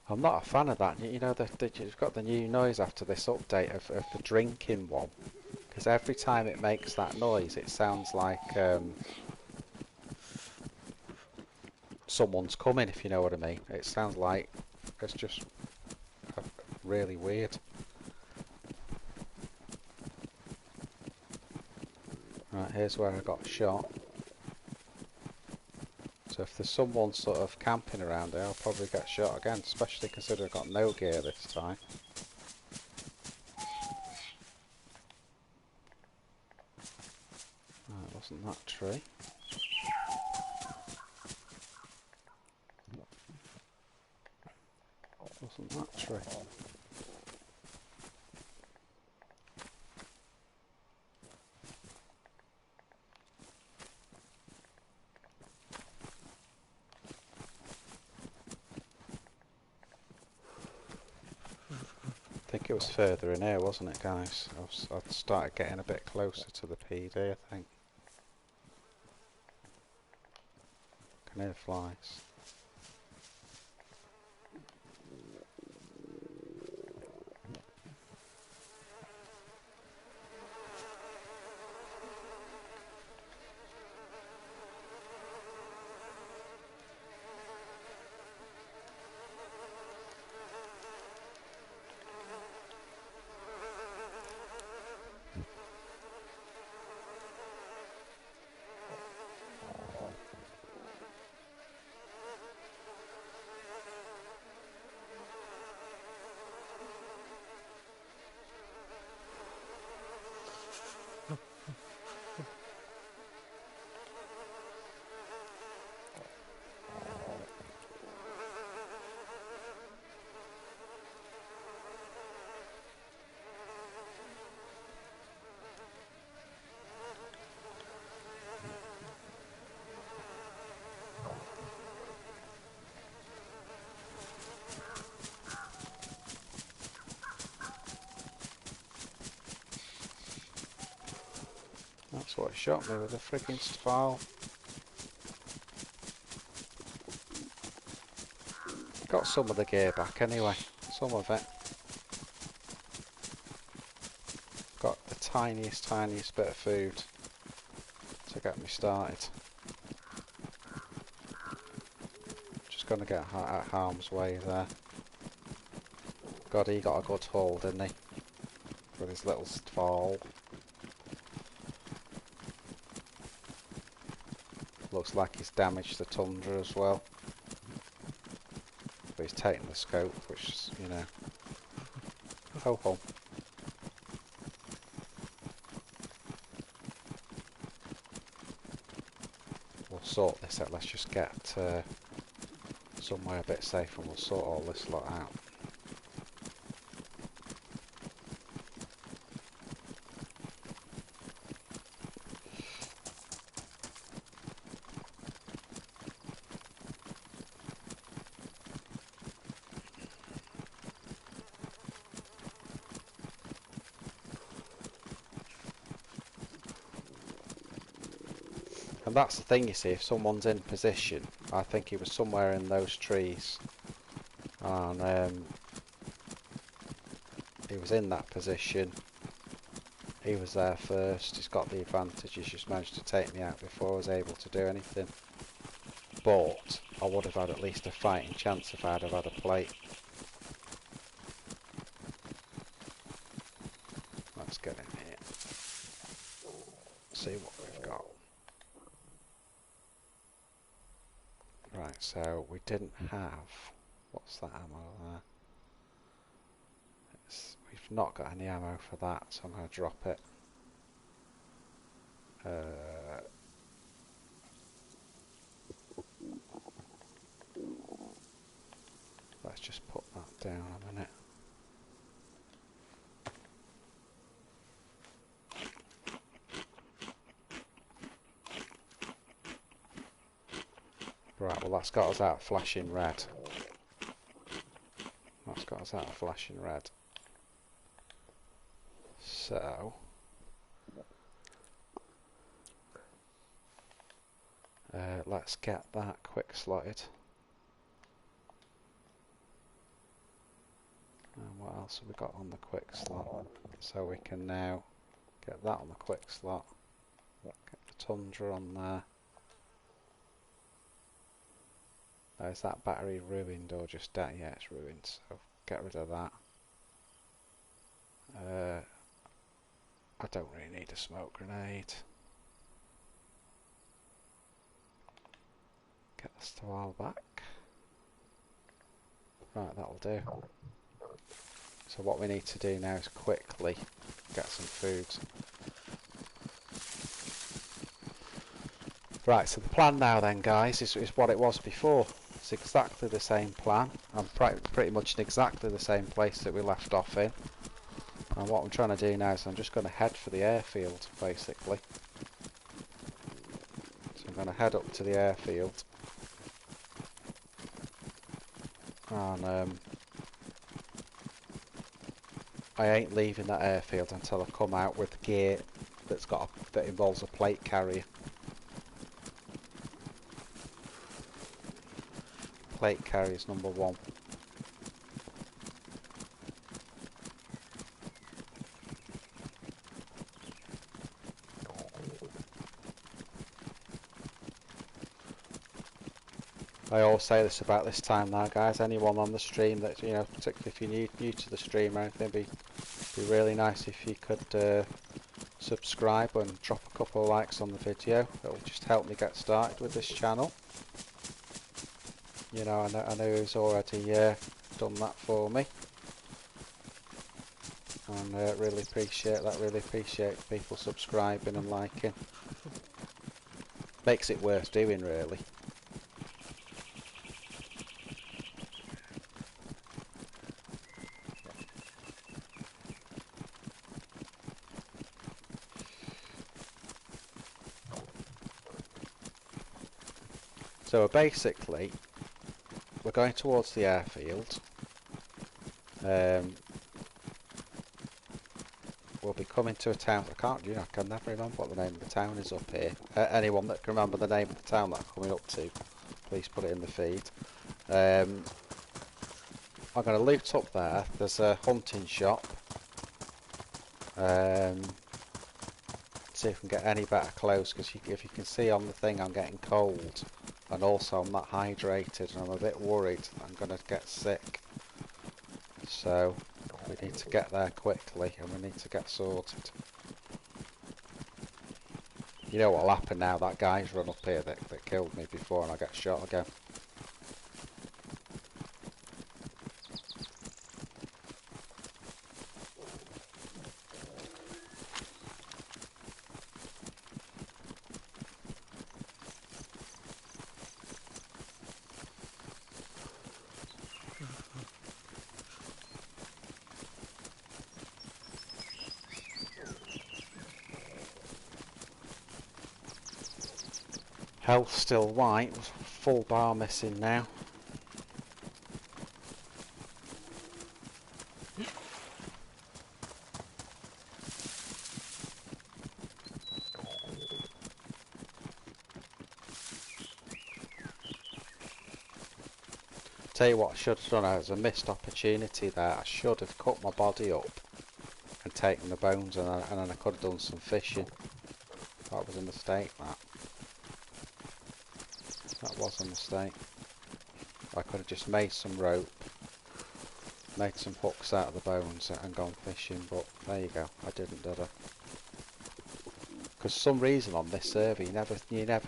I'm not a fan of that. You know, you've got the new noise after this update of the drinking one. Because every time it makes that noise, it sounds like someone's coming, if you know what I mean. It sounds like it's just really weird. Right, here's where I got shot. So if there's someone sort of camping around here, I'll probably get shot again, especially considering I've got no gear this time. Right, wasn't that tree. Wasn't that tree. I think it was further in here, wasn't it, guys? I'd started getting a bit closer to the PD, I think. Can hear flies. That's what shot me with a frigging file. Got some of the gear back anyway. Some of it. Got the tiniest bit of food to get me started. Just gonna get out of harm's way there. God, he got a good haul, didn't he? With his little fall. Looks like he's damaged the tundra as well. But he's taken the scope, which is, you know, ho ho. We'll sort this out. Let's just get somewhere a bit safe and we'll sort all this lot out. And that's the thing, you see, if someone's in position, I think he was somewhere in those trees, and he was in that position, he was there first, he's got the advantage, he's just managed to take me out before I was able to do anything. But I would have had at least a fighting chance if I'd have had a plate. Let's get in here, see what we've got. Right, so we didn't have, what's that ammo there? We've not got any ammo for that, so I'm going to drop it. Let's just put that down a minute. Right, well that's got us out flashing red. That's got us out flashing red. So let's get that quick slotted. And what else have we got on the quick slot? So we can now get that on the quick slot. Get the Tundra on there. Now, is that battery ruined or just dead? Yeah, it's ruined, so get rid of that. I don't really need a smoke grenade. Get this to while back. Right, that'll do. So what we need to do now is quickly get some food. Right, so the plan now then, guys, is what it was before. It's exactly the same plan. I'm pretty much in exactly the same place that we left off in. And what I'm trying to do now is I'm just going to head for the airfield, basically. So I'm going to head up to the airfield. And I ain't leaving that airfield until I come out with gear that involves a plate carrier. Plate carrier is number one. I always say this about this time now, guys. Anyone on the stream that, you know, particularly if you're new to the stream or anything, it'd be really nice if you could subscribe and drop a couple of likes on the video. It'll just help me get started with this channel. You know, I know who's already done that for me, and really appreciate that. Really appreciate people subscribing and liking. Makes it worth doing, really. So basically, we're going towards the airfield. We'll be coming to a town. I can never remember what the name of the town is up here. Anyone that can remember the name of the town that I'm coming up to, please put it in the feed. I'm going to loot up there. There's a hunting shop. See if we can get any better clothes, because if you can see on the thing, I'm getting cold. And also I'm not hydrated, and I'm a bit worried that I'm going to get sick. So we need to get there quickly, and we need to get sorted. You know what'll happen now? That guy's run up here that killed me before, and I get shot again. Health still white, full bar missing now. Tell you what I should have done, it was a missed opportunity there. I should have cut my body up and taken the bones, and then I could have done some fishing. That was a mistake, that. That was a mistake. I could have just made some rope, made some hooks out of the bones and gone fishing, but there you go, I didn't, did I? Because for some reason on this server you never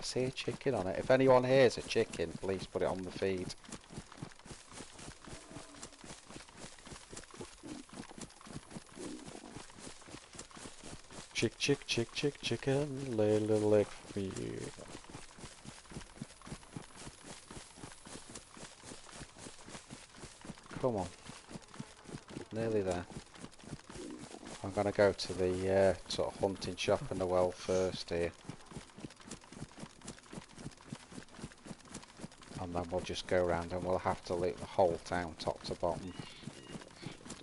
see a chicken on it. If anyone hears a chicken, please put it on the feed. Chicken, lay a little egg for you. Come on, nearly there. I'm gonna go to the sort of hunting shop in the well first here, and then we'll just go around and we'll have to loot the whole town top to bottom,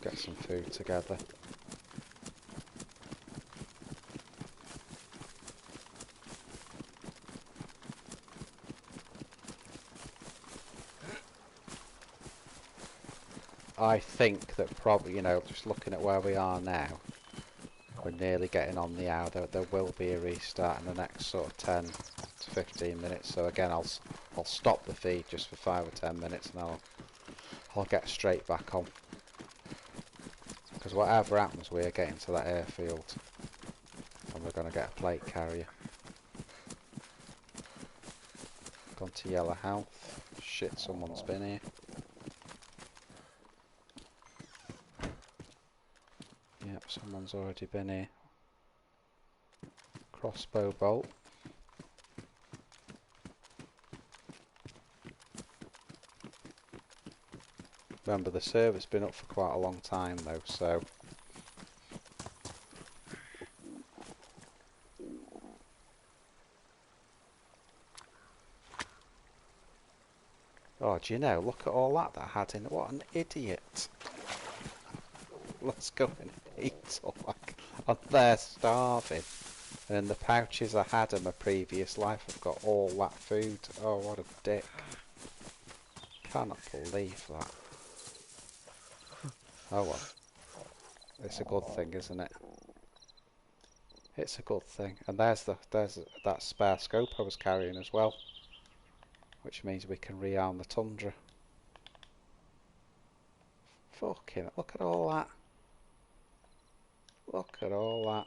get some food together. I think that probably, you know, just looking at where we are now, we're nearly getting on the hour. There will be a restart in the next sort of 10 to 15 minutes. So again, I'll stop the feed just for 5 or 10 minutes, and I'll get straight back on. Because whatever happens, we're getting to that airfield, and we're going to get a plate carrier. Gone to yellow health. Shit, someone's been here. Yep, someone's already been here. Crossbow bolt. Remember, the server's been up for quite a long time though, so... Oh, do you know, look at all that I had in it. What an idiot. Let's go and eat all that. And they're starving. And in the pouches I had in my previous life, I've got all that food. Oh, what a dick. Cannot believe that. Oh well. It's a good thing, isn't it? It's a good thing. And there's that spare scope I was carrying as well. Which means we can rearm the Tundra. Fucking, look at all that. Look at all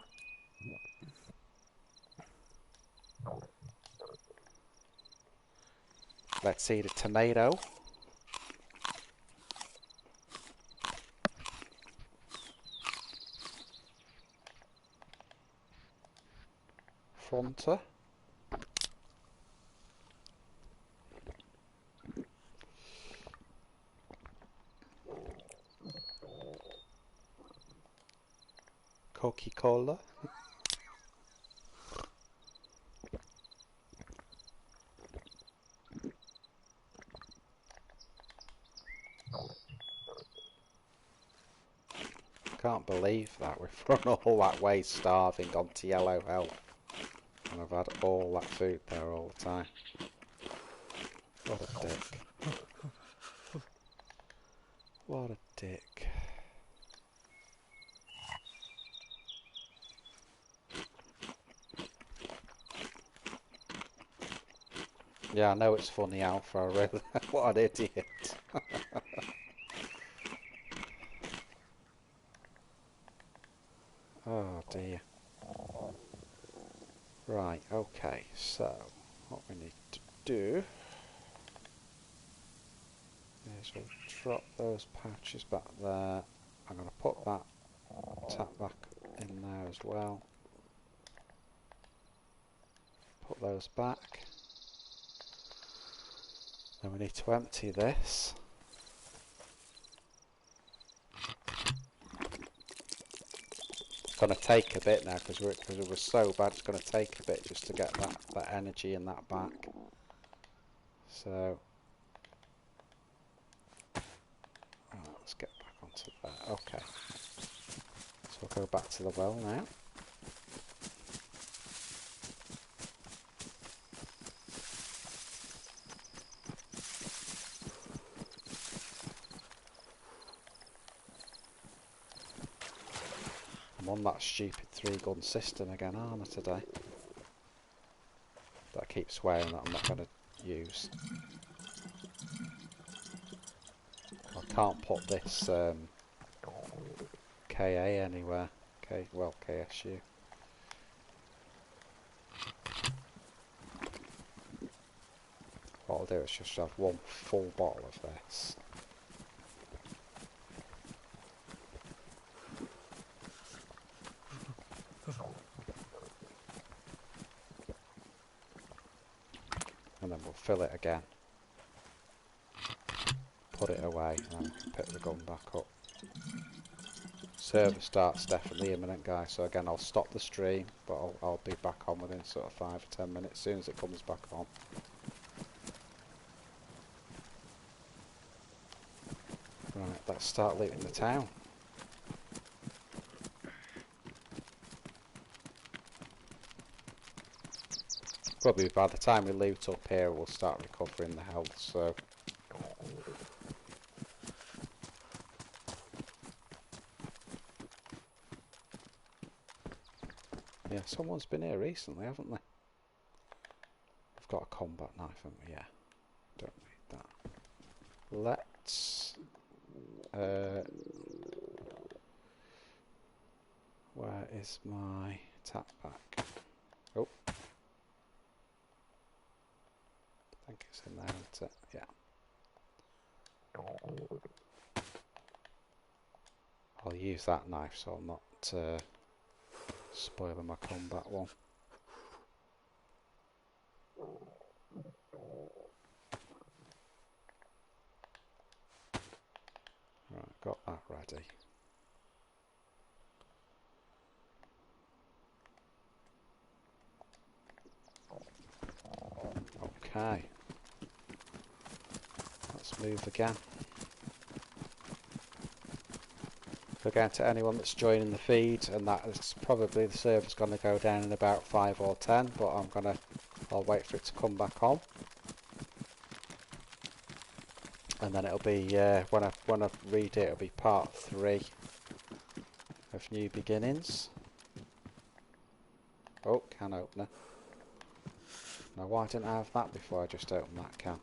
that. Let's eat a tomato. Fronter. Coca-Cola. Can't believe that we've run all that way starving onto yellow health. And I've had all that food there all the time. What a dick. What a dick. Yeah, I know it's funny, Alpha. I really... What an idiot. Oh dear. Right, okay, so what we need to do is we'll drop those pouches back there. I'm going to put that tap back in there as well. Put those back. Then we need to empty this. It's going to take a bit now because it was so bad. It's going to take a bit just to get that energy in that back. So right, let's get back onto that. Okay. So we'll go back to the well now. I'm on that stupid 3-gun system again, aren't I, today? That I keep swearing that I'm not going to use. I can't put this KA anywhere. Well, KSU. What I'll do is just have one full bottle of this. And then we'll fill it again. Put it away and then pick the gun back up. Server start's definitely imminent, guys, so again I'll stop the stream, but I'll be back on within sort of 5 or 10 minutes as soon as it comes back on. Right, let's start looting the town. Probably by the time we loot up here we'll start recovering the health, so... Yeah, someone's been here recently, haven't they? We've got a combat knife, haven't we? Yeah. Don't need that. Let's... where is my tap pack? Oh. think it's in there, isn't it? Yeah. I'll use that knife so I'm not spoiling my combat one. Right, got that ready. Okay. Let's move again. Again, to anyone that's joining the feed, and that is probably the server's going to go down in about 5 or 10, but I'll wait for it to come back on, and then it'll be when I read it, it'll be part 3 of New Beginnings. Oh, can opener. Now, why didn't I have that before I just opened that can?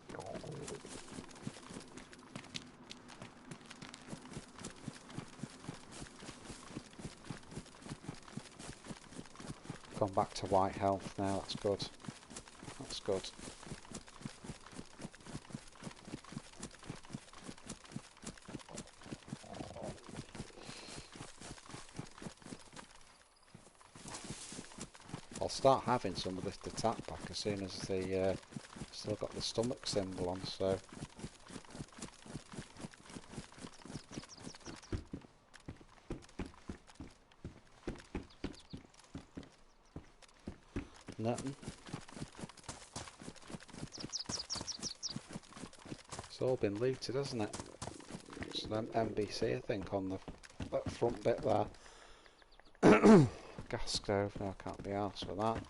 Gone back to white health now, that's good. That's good. I'll start having some of this attack back as soon as the still got the stomach symbol on, so nothing. It's all been looted, hasn't it? It's an NBC, I think, on that front bit there. Gas stove, no, I can't be arsed with that.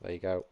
There you go.